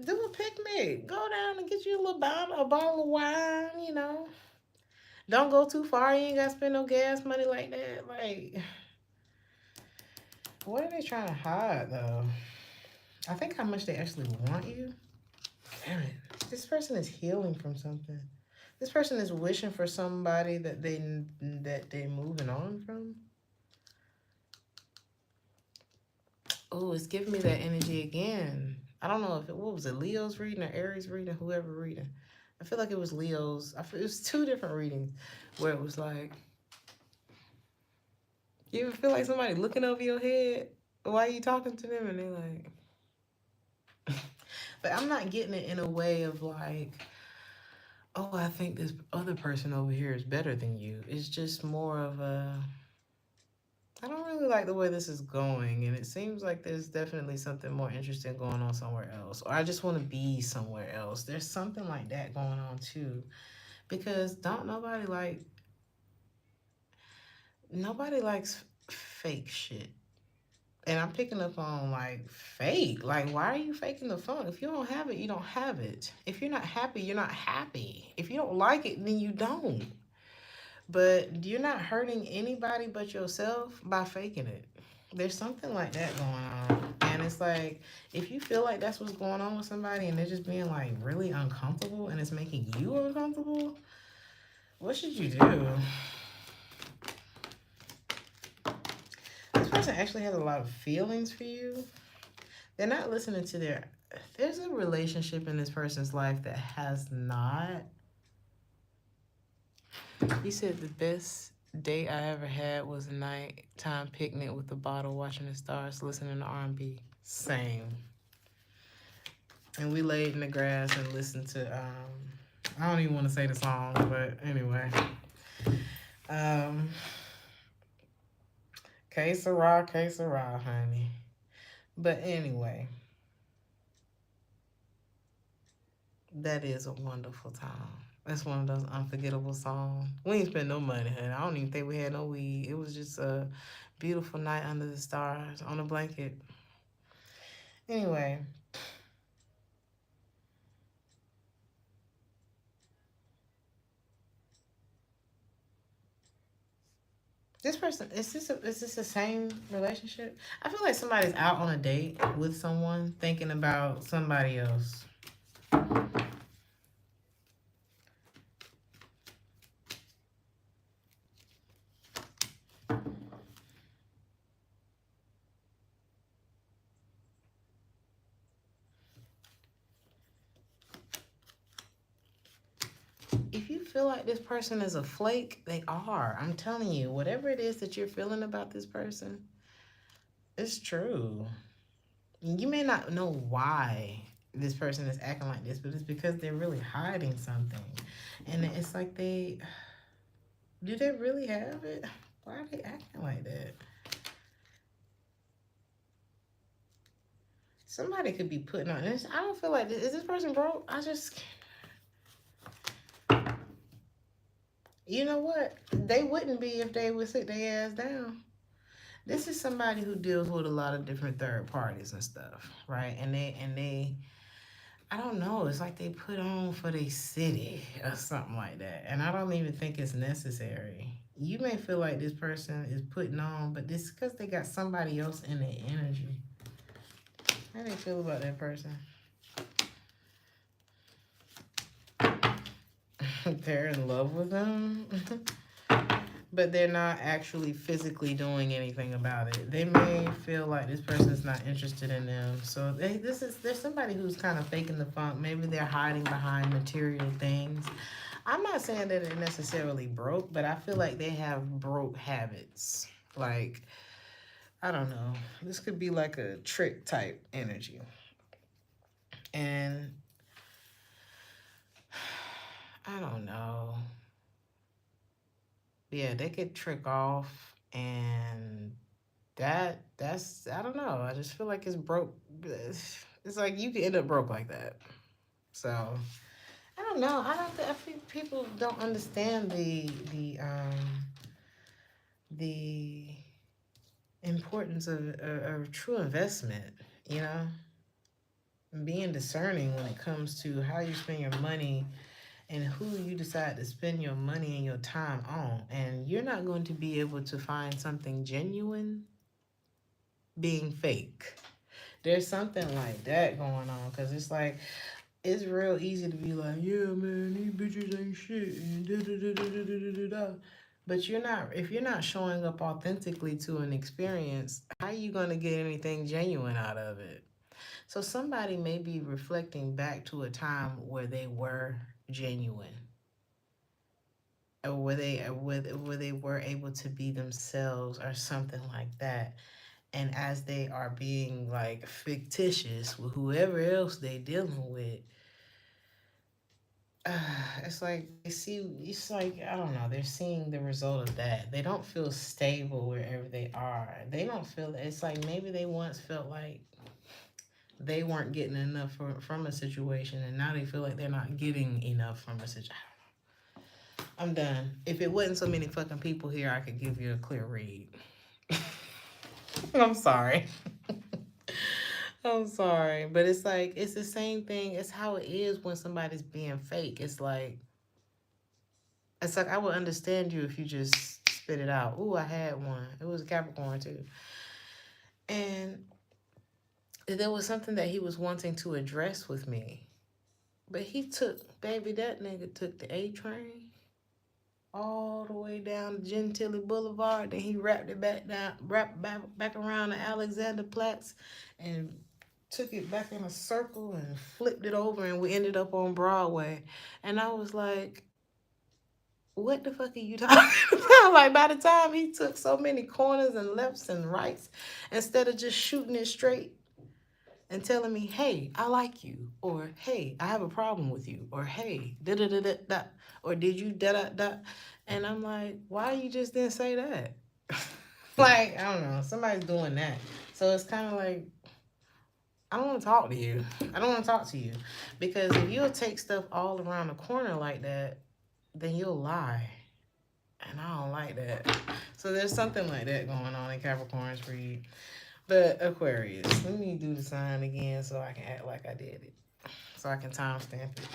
Do a picnic. Go down and get you a bottle of wine, you know. Don't go too far. You ain't got to spend no gas money like that. Like, what are they trying to hide, though? I think how much they actually want you. Damn it. This person is healing from something. This person is wishing for somebody that they moving on from. Oh, it's giving me that energy again. I don't know if what was it, Leo's reading or Aries reading, whoever reading. I feel like it was Leo's. It was two different readings where it was like, you ever feel like somebody looking over your head while you talking to them and they're like, but I'm not getting it in a way of like, oh, I think this other person over here is better than you. It's just more of a, I don't really like the way this is going, and it seems like there's definitely something more interesting going on somewhere else, or I just want to be somewhere else. There's something like that going on too, because nobody likes fake shit. And I'm picking up on like fake. Like, why are you faking the fun? If you don't have it, you don't have it. If you're not happy, you're not happy. If you don't like it, then you don't. But you're not hurting anybody but yourself by faking it. There's something like that going on. And it's like, if you feel like that's what's going on with somebody and they're just being like really uncomfortable and it's making you uncomfortable, what should you do? This person actually has a lot of feelings for you. They're not listening to there's a relationship in this person's life that has not. He said the best date I ever had was a nighttime picnic with a bottle, watching the stars, listening to R&B. Same. And we laid in the grass and listened to, I don't even want to say the song, but anyway. Que sera, honey. But anyway, that is a wonderful time. That's one of those unforgettable songs. We ain't spend no money, honey. I don't even think we had no weed. It was just a beautiful night under the stars on a blanket. Anyway. This person, is this the same relationship? I feel like somebody's out on a date with someone thinking about somebody else. If you feel like this person is a flake, they are. I'm telling you, whatever it is that you're feeling about this person, it's true. You may not know why this person is acting like this, but it's because they're really hiding something. And it's like do they really have it? Why are they acting like that? Somebody could be putting on this. I don't feel like this. Is this person broke? You know what? They wouldn't be if they would sit their ass down. This is somebody who deals with a lot of different third parties and stuff, right? And I don't know. It's like they put on for their city or something like that. And I don't even think it's necessary. You may feel like this person is putting on, but this is because they got somebody else in their energy. How do they feel about that person? They're in love with them. But they're not actually physically doing anything about it. They may feel like this person's not interested in them. So there's somebody who's kind of faking the funk. Maybe they're hiding behind material things. I'm not saying that they're necessarily broke, but I feel like they have broke habits. Like, I don't know. This could be like a trick type energy. And I don't know. Yeah, they could trick off And that's I don't know. I just feel like it's broke. It's like you can end up broke like that. So I don't know. I think people don't understand the importance of a true investment. You know, being discerning when it comes to how you spend your money and who you decide to spend your money and your time on. And you're not going to be able to find something genuine being fake. There's something like that going on because it's like it's real easy to be like, yeah, man, these bitches ain't shit, and da da da da da da da da. But you're not if you're not showing up authentically to an experience. How are you gonna get anything genuine out of it? So somebody may be reflecting back to a time where they were genuine, or where they were able to be themselves, or something like that. And as they are being like fictitious with whoever else they dealing with, it's like they see, it's like I don't know, they're seeing the result of that. They don't feel stable wherever they are. They don't feel, it's like maybe they once felt like they weren't getting enough from a situation, and now they feel like they're not getting enough from a situation. I'm done. If it wasn't so many fucking people here, I could give you a clear read. I'm sorry. I'm sorry, but it's like it's the same thing. It's how it is when somebody's being fake. It's like I would understand you if you just spit it out. Ooh, I had one. It was a Capricorn too, and there was something that he was wanting to address with me, but that nigga took the A train all the way down to Gentilly Boulevard. Then he wrapped it back around the Alexander Platz, and took it back in a circle and flipped it over, and we ended up on Broadway. And I was like, what the fuck are you talking about? Like, by the time he took so many corners and lefts and rights, instead of just shooting it straight and telling me, hey, I like you, or hey, I have a problem with you, or hey, da da da da da, or did you da da da. And I'm like, why you just didn't say that? Like, I don't know, somebody's doing that. So it's kind of like, I don't want to talk to you. I don't want to talk to you. Because if you'll take stuff all around the corner like that, then you'll lie. And I don't like that. So there's something like that going on in Capricorn's read. But Aquarius, let me do the sign again so I can act like I did it. So I can timestamp it.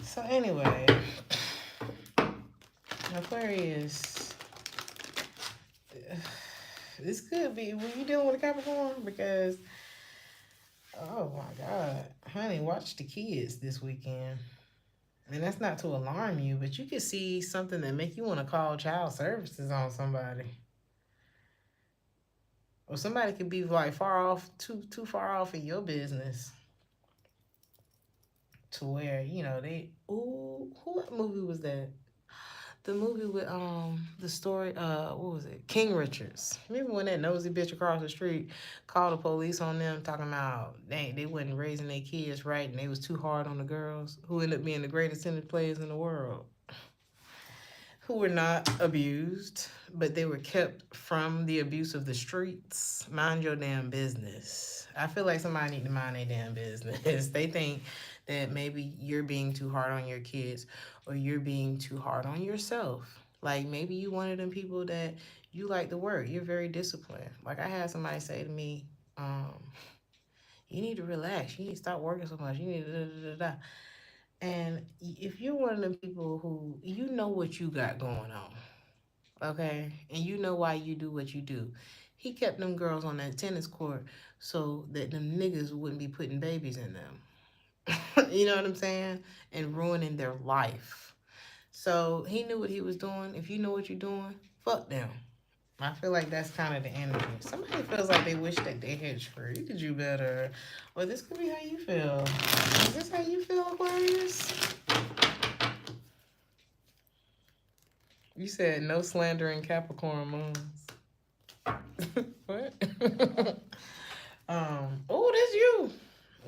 So anyway, Aquarius, this could be, were you dealing with a Capricorn? Because, oh my God, honey, watch the kids this weekend. And that's not to alarm you, but you could see something that make you want to call child services on somebody. Or somebody could be like far off, too far off in your business. To where, what movie was that? The movie with the story, what was it? King Richards. Remember when that nosy bitch across the street called the police on them, talking about they wasn't raising their kids right, and they was too hard on the girls, who ended up being the greatest tennis players in the world, who were not abused, but they were kept from the abuse of the streets. Mind your damn business. I feel like somebody need to mind their damn business. They think that maybe you're being too hard on your kids, or you're being too hard on yourself. Like, maybe you one of them people that you like to work. You're very disciplined. Like, I had somebody say to me, you need to relax. You need to stop working so much. You need to da da da da. And if you're one of them people who, you know what you got going on, okay? And you know why you do what you do. He kept them girls on that tennis court so that them niggas wouldn't be putting babies in them. You know what I'm saying? And ruining their life. So he knew what he was doing. If you know what you're doing, fuck them. I feel like that's kind of the energy. Somebody feels like they wish that they had treated you better. Or this could be how you feel. Is this how you feel, Aquarius? You said no slandering Capricorn moons. What? Oh, that's you.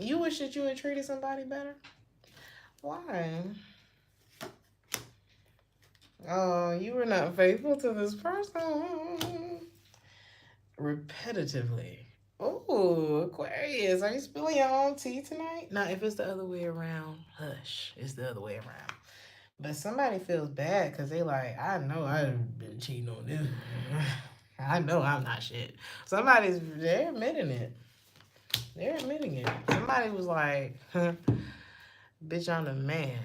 You wish that you had treated somebody better? Why? Oh, you were not faithful to this person. Repetitively. Oh, Aquarius, are you spilling your own tea tonight? No, if it's the other way around, hush. It's the other way around. But somebody feels bad because they like, I know I've been cheating on this. I know I'm not shit. They're admitting it. They're admitting it. Somebody was like, bitch, I'm the man.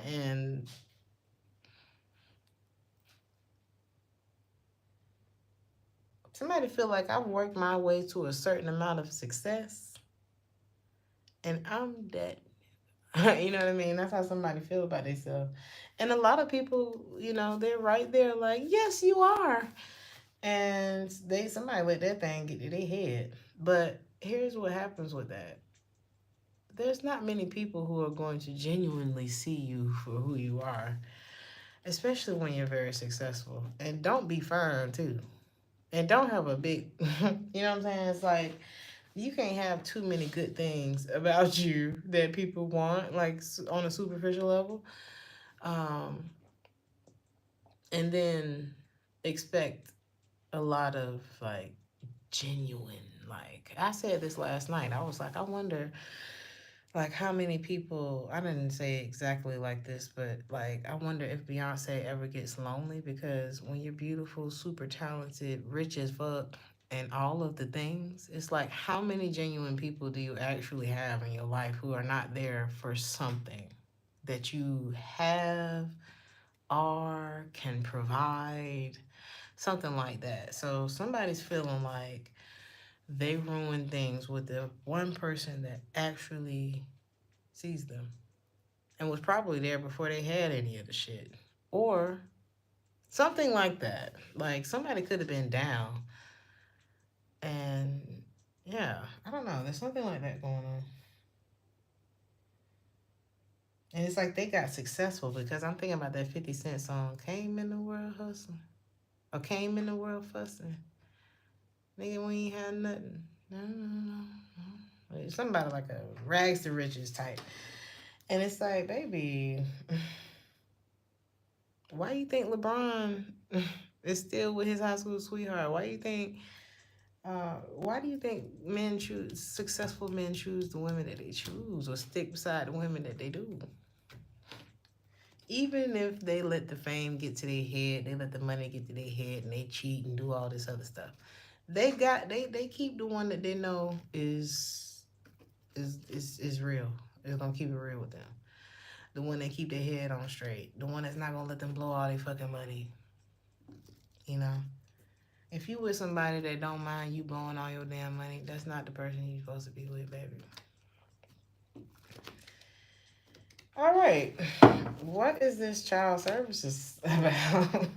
And somebody feel like I've worked my way to a certain amount of success and I'm that. You know what I mean? That's how somebody feel about themselves. And a lot of people, they're right there like, yes, you are. And somebody let that thing get to their head. But here's what happens with that. There's not many people who are going to genuinely see you for who you are, especially when you're very successful. And don't be firm too. And don't have a big, you know what I'm saying? It's like you can't have too many good things about you that people want, like on a superficial level, um, and then expect a lot of like genuine. Like I said this last night, I was like, I wonder like how many people, I didn't say exactly like this, but like I wonder if Beyonce ever gets lonely, because when you're beautiful, super talented, rich as fuck, and all of the things, it's like how many genuine people do you actually have in your life who are not there for something that you have, are, can provide, something like that. So somebody's feeling like they ruin things with the one person that actually sees them and was probably there before they had any of the shit. Or something like that. Like somebody could have been down and yeah, I don't know. There's something like that going on. And it's like they got successful because I'm thinking about that 50 Cent song, Came in the World Hustling. Or Came in the World Fussing. Nigga, we ain't had nothing. No, no, no, no. Somebody like a rags to riches type. And it's like, baby, why you think LeBron is still with his high school sweetheart? Why do you think successful men choose the women that they choose or stick beside the women that they do? Even if they let the fame get to their head, they let the money get to their head and they cheat and do all this other stuff. They keep the one that they know is real. They're gonna keep it real with them. The one that keep their head on straight. The one that's not gonna let them blow all their fucking money. You know? If you with somebody that don't mind you blowing all your damn money, that's not the person you're supposed to be with, baby. All right. What is this child services about?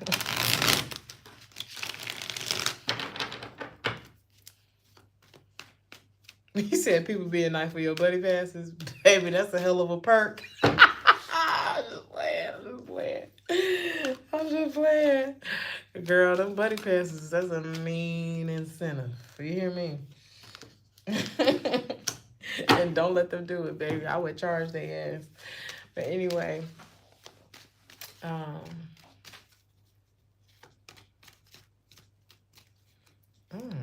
You said people being nice for your buddy passes. Baby, that's a hell of a perk. I'm just playing. I'm just playing. I'm just playing. Girl, them buddy passes, that's a mean incentive. You hear me? And don't let them do it, baby. I would charge their ass. But anyway, um, mm.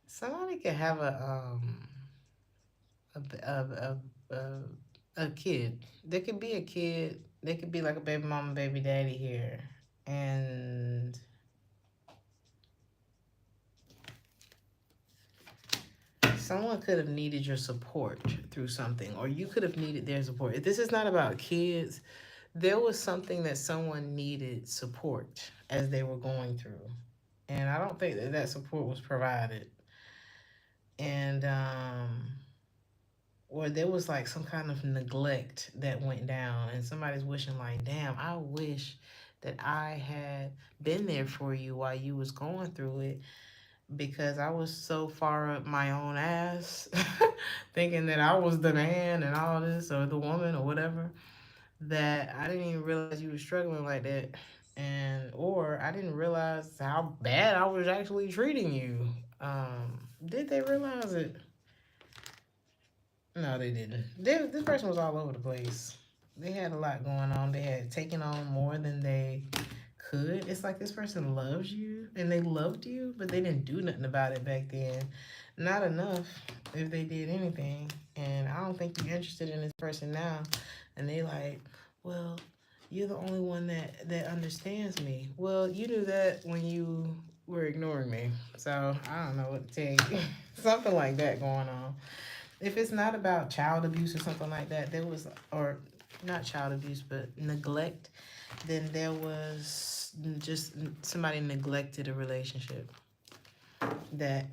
Somebody could have a, a a kid. There could be a kid. There could be like a baby mama, baby daddy here, and someone could have needed your support through something, or you could have needed their support. If this is not about kids, there was something that someone needed support as they were going through, and I don't think that support was provided. And or there was like some kind of neglect that went down, and somebody's wishing like, damn, I wish that I had been there for you while you was going through it, because I was so far up my own ass thinking that I was the man and all this, or the woman or whatever, that I didn't even realize you were struggling like that. And or I didn't realize how bad I was actually treating you. Did they realize it? No, they didn't. This person was all over the place. They had a lot going on. They had taken on more than they could. It's like this person loves you and they loved you, but they didn't do nothing about it back then. Not enough if they did anything. And I don't think you're interested in this person now. And they like, well, you're the only one that understands me. Well, you knew that when you were ignoring me. So I don't know what to tell you. Something like that going on. If it's not about child abuse or something like that, there was, or not child abuse, but neglect, then there was just somebody neglected a relationship that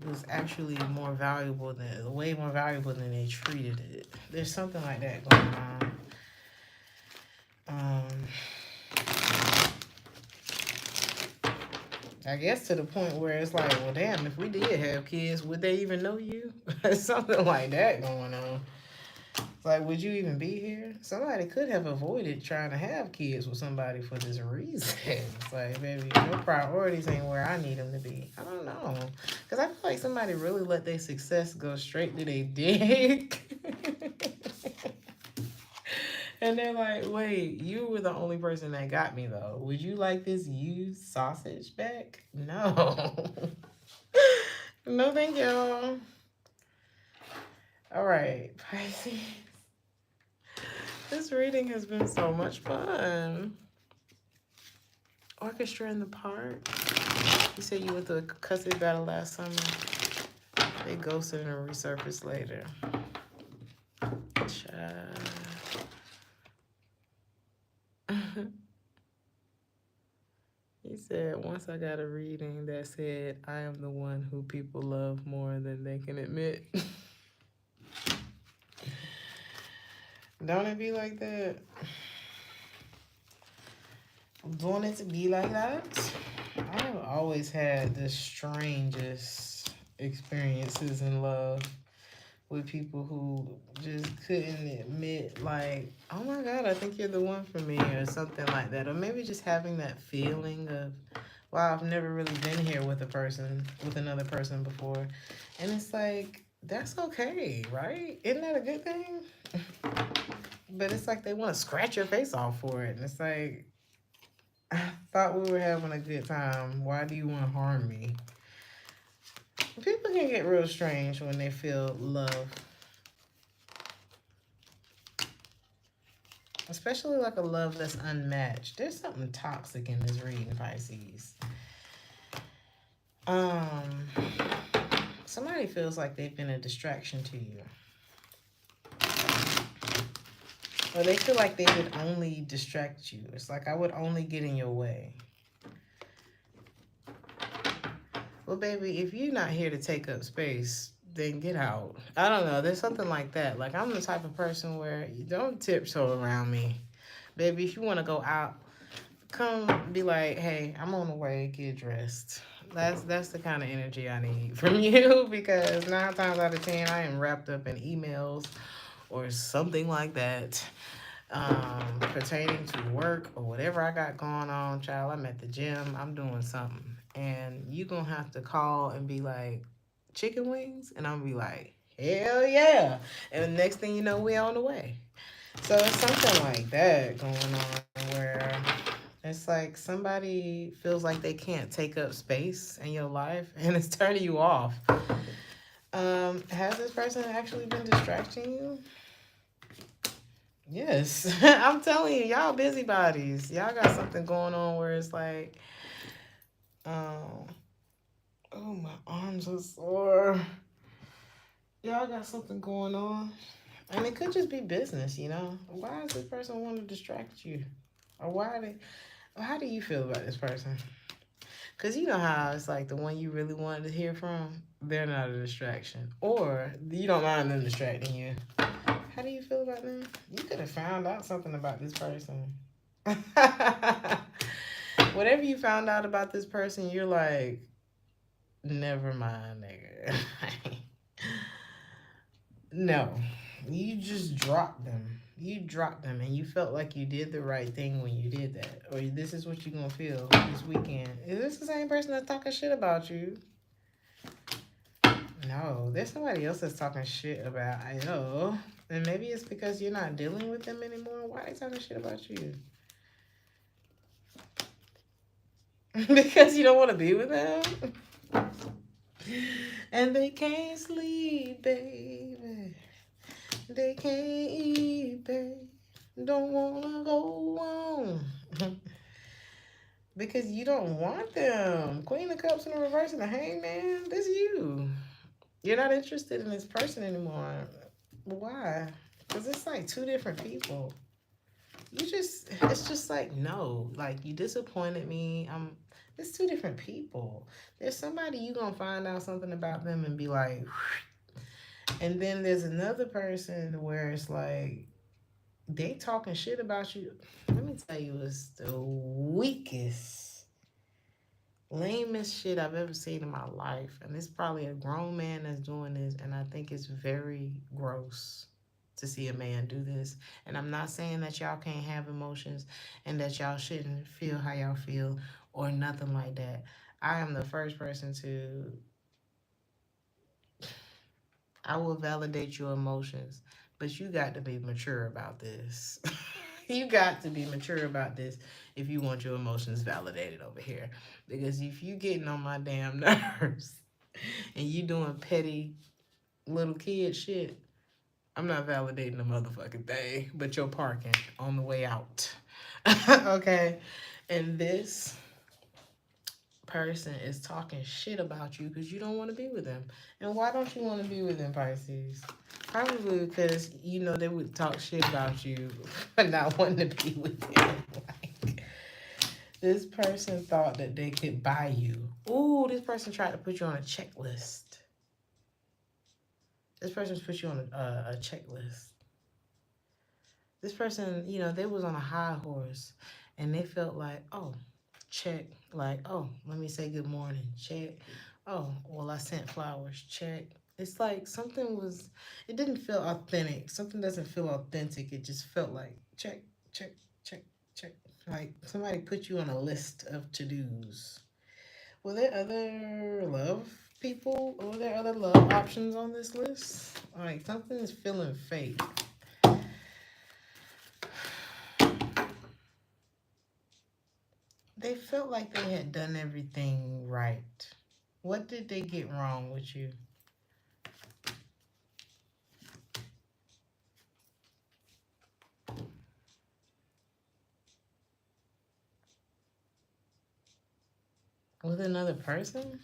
was actually more valuable than, way more valuable than they treated it. There's something like that going on. I guess to the point where it's like, well, damn, if we did have kids, would they even know you? Something like that going on. It's like, would you even be here? Somebody could have avoided trying to have kids with somebody for this reason. It's like, baby, your priorities ain't where I need them to be. I don't know. Because I feel like somebody really let their success go straight to their dick. And they're like, wait, you were the only person that got me, though. Would you like this used sausage back? No. No, thank you. All right, Pisces. This reading has been so much fun. Orchestra in the park. You said you went through a custody battle last summer. They ghosted and resurfaced later. Child. He said, once I got a reading that said, I am the one who people love more than they can admit. Don't it be like that? Don't it be like that? I've always had the strangest experiences in love with people who just couldn't admit, like, oh my God, I think you're the one for me, or something like that. Or maybe just having that feeling of, wow, I've never really been here with another person before. And it's like, that's okay, right? Isn't that a good thing? But it's like they want to scratch your face off for it. And it's like, I thought we were having a good time. Why do you want to harm me? People can get real strange when they feel love. Especially like a love that's unmatched. There's something toxic in this reading, Pisces. Somebody feels like they've been a distraction to you. Or they feel like they would only distract you. It's like, I would only get in your way. Well, baby, if you're not here to take up space, then get out. I don't know. There's something like that. Like, I'm the type of person where you don't tiptoe around me. Baby, if you want to go out, come be like, hey, I'm on the way, get dressed. That's the kind of energy I need from you, because 9 times out of 10, I am wrapped up in emails or something like that, pertaining to work or whatever I got going on. Child, I'm at the gym, I'm doing something. And you gonna have to call and be like, chicken wings? And I'm gonna be like, hell yeah. And the next thing you know, we on the way. So it's something like that going on, where it's like somebody feels like they can't take up space in your life and it's turning you off. Has this person actually been distracting you? Yes. I'm telling you, y'all busybodies. Y'all got something going on where it's like, oh, my arms are sore. Y'all got something going on. And it could just be business, you know? Why does this person want to distract you? Or how do you feel about this person? Because you know how it's like the one you really wanted to hear from, they're not a distraction. Or you don't mind them distracting you. How do you feel about them? You could have found out something about this person. Whatever you found out about this person, you're like, never mind, nigga. No, you just dropped them. You dropped them, and you felt like you did the right thing when you did that. Or this is what you're gonna feel this weekend. Is this the same person that's talking shit about you? No, there's somebody else that's talking shit about I know. And maybe it's because you're not dealing with them anymore. Why are they talking shit about you? Because you don't want to be with them? And they can't sleep, baby. They can't eat, baby. Don't want to go on. Because you don't want them. Queen of Cups in the reverse and the Hangman. This is you. You're not interested in this person anymore. Why? Because it's like two different people. It's just like, no. Like, you disappointed me. It's two different people. There's somebody you gonna find out something about them and be like, and then there's another person where it's like, they talking shit about you. Let me tell you, it's the weakest, lamest shit I've ever seen in my life. And it's probably a grown man that's doing this, and I think it's very gross to see a man do this. And I'm not saying that y'all can't have emotions and that y'all shouldn't feel how y'all feel or nothing like that. I am the first person to, I will validate your emotions, but you got to be mature about this. You got to be mature about this if you want your emotions validated over here. Because if you getting on my damn nerves and you doing petty little kid shit, I'm not validating the motherfucking thing, but you're parking on the way out. Okay? And this person is talking shit about you because you don't want to be with them. And why don't you want to be with them, Pisces? Probably because you know they would talk shit about you for not wanting to be with them. Like, this person thought that they could buy you. Ooh, this person tried to put you on a checklist. This person's put you on a checklist. This person, you know, they was on a high horse and they felt like, oh, check. Like, oh, let me say good morning. Check. Oh, well, I sent flowers. Check. It's like something was, it didn't feel authentic. Something doesn't feel authentic. It just felt like check, check, check, check. Like somebody put you on a list of to-dos. Were there other love people? Were there other love options on this list? Like something is feeling fake. They felt like they had done everything right. What did they get wrong with you? With another person?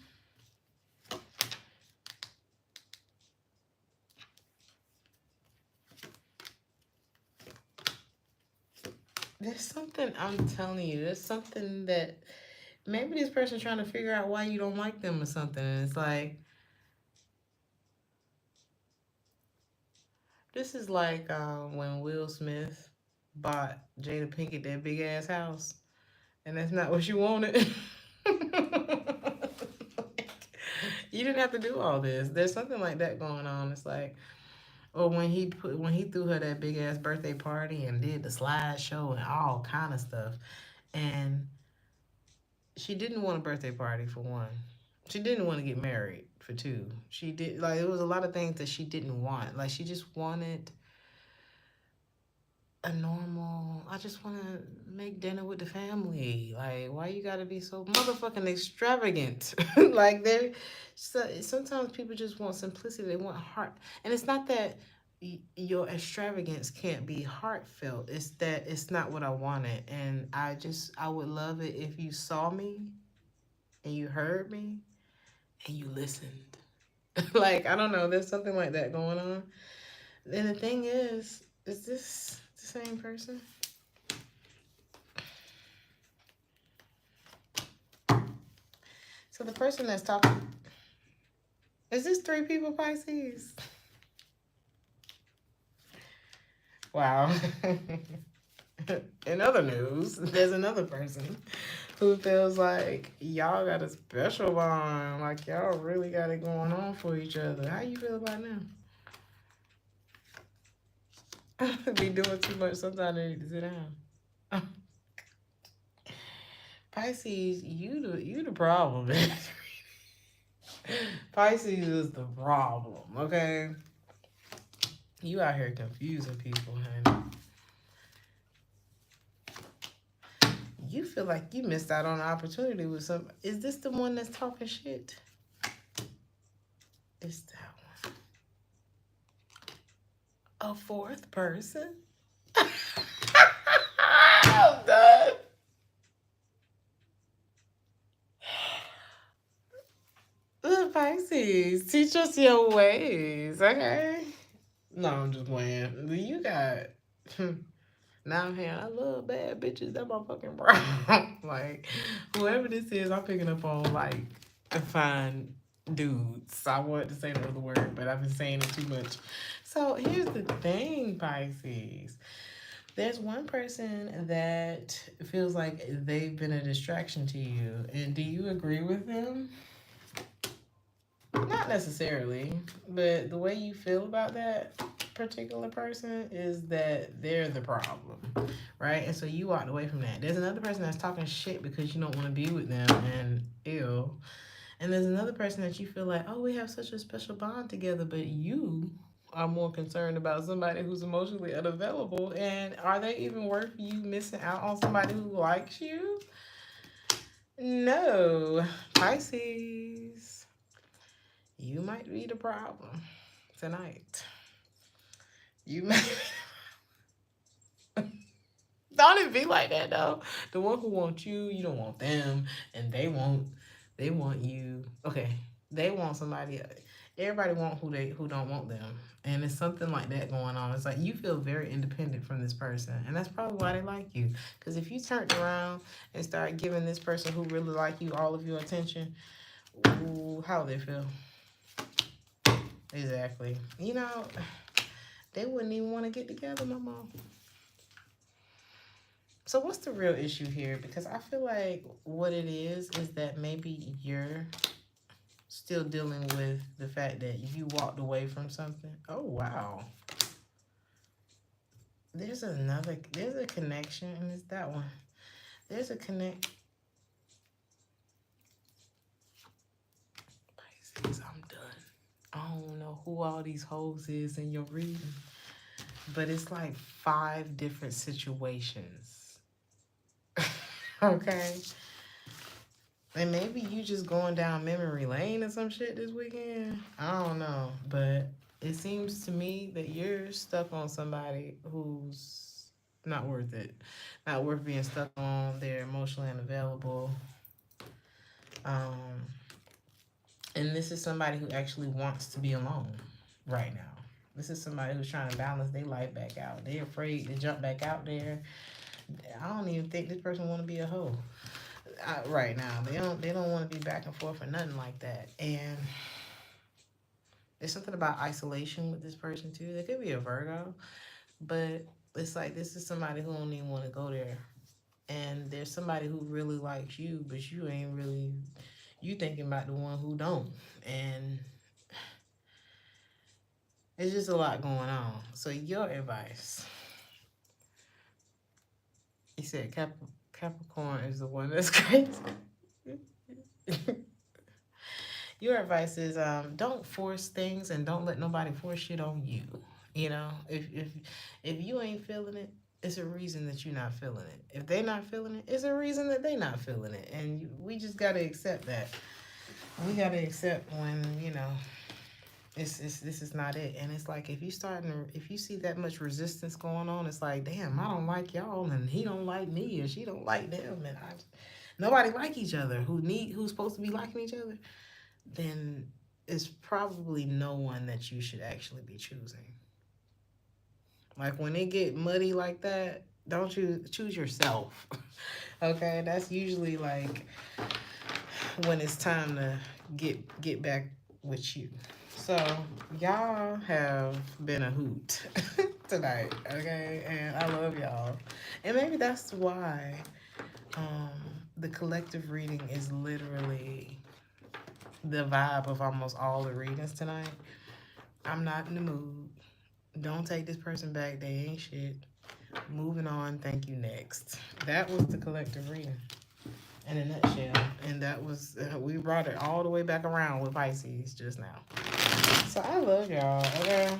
There's something, I'm telling you, there's something that maybe this person's trying to figure out why you don't like them or something. And it's like, this is like when Will Smith bought Jada Pinkett that big ass house, and that's not what you wanted. You didn't have to do all this. There's something like that going on. It's like, or when he threw her that big ass birthday party and did the slideshow and all kind of stuff, and she didn't want a birthday party for one. She didn't want to get married for two. She did like it was a lot of things that she didn't want. Like she just wanted a normal. I just want to make dinner with the family. Like why you gotta be so motherfucking extravagant? Like they, sometimes people just want simplicity. They want heart, and it's not that your extravagance can't be heartfelt. It's that it's not what I wanted, and I would love it if you saw me and you heard me and you listened. Like, I don't know, there's something like that going on. And the thing is this the same person? So the person that's talking, is this three people, Pisces? Wow. In other news, there's another person who feels like y'all got a special bond, like y'all really got it going on for each other. How you feel about now? Be doing too much sometimes. They need to sit down. Pisces, you the problem. Pisces is the problem. Okay, you out here confusing people, honey. You feel like you missed out on an opportunity with some. Is this the one that's talking shit? It's that one. A fourth person? I'm done. Look, Pisces, teach us your ways, okay? No, I'm just playing. You got. Now, man, I love bad bitches. That motherfucking brown. Like, whoever this is, I'm picking up on, like, fine dudes. I wanted to say the other word, but I've been saying it too much. So, here's the thing, Pisces. There's one person that feels like they've been a distraction to you. And do you agree with them? Not necessarily, but the way you feel about that particular person is that they're the problem, right? And so you walked away from that. There's another person that's talking shit because you don't want to be with them and ew. And there's another person that you feel like, oh, we have such a special bond together, but you are more concerned about somebody who's emotionally unavailable. And are they even worth you missing out on somebody who likes you? No. Pisces, you might be the problem tonight. You might. Don't it be like that though? The one who wants you, you don't want them, and they want you. Okay, they want somebody. Everybody want who don't want them, and it's something like that going on. It's like you feel very independent from this person, and that's probably why they like you. Because if you turned around and start giving this person who really like you all of your attention, ooh, how would they feel? Exactly. You know, they wouldn't even want to get together no more. So what's the real issue here? Because I feel like what it is that maybe you're still dealing with the fact that you walked away from something. Oh, wow. There's a connection, and it's that one. There's a connect. Pisces, I'm done. I don't know who all these hoes is in your reading, but it's like 5 different situations. Okay. And maybe you just going down memory lane or some shit this weekend. I don't know. But it seems to me that you're stuck on somebody who's not worth it. Not worth being stuck on. They're emotionally unavailable. And this is somebody who actually wants to be alone right now. This is somebody who's trying to balance their life back out. They're afraid to jump back out there. I don't even think this person want to be a hoe right now. They don't want to be back and forth or nothing like that. And there's something about isolation with this person too. They could be a Virgo, but it's like this is somebody who don't even want to go there. And there's somebody who really likes you, but you ain't really, you thinking about the one who don't. And it's just a lot going on. So your advice. You said Capricorn is the one that's crazy. Your advice is don't force things and don't let nobody force shit on you. You know, if you ain't feeling it, it's a reason that you're not feeling it. If they not feeling it, it's a reason that they not feeling it. And we just gotta accept that. We gotta accept when, you know, this is not it. And it's like if you see that much resistance going on, it's like, damn, I don't like y'all and he don't like me or she don't like them and nobody like each other who's supposed to be liking each other, then it's probably no one that you should actually be choosing. Like when it get muddy like that, don't choose yourself. Okay, that's usually like when it's time to get back with you. So y'all have been a hoot. tonight, okay? And I love y'all. And maybe that's why the collective reading is literally the vibe of almost all the readings tonight. I'm not in the mood. Don't take this person back. They ain't shit. Moving on. Thank you. Next. That was the collective reading in a nutshell. And that was, we brought it all the way back around with Pisces just now. So I love y'all. Okay.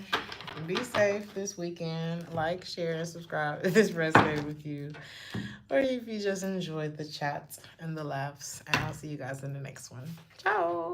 Be safe this weekend. Like, share, and subscribe if this resonated with you. Or if you just enjoyed the chat and the laughs. And I'll see you guys in the next one. Ciao.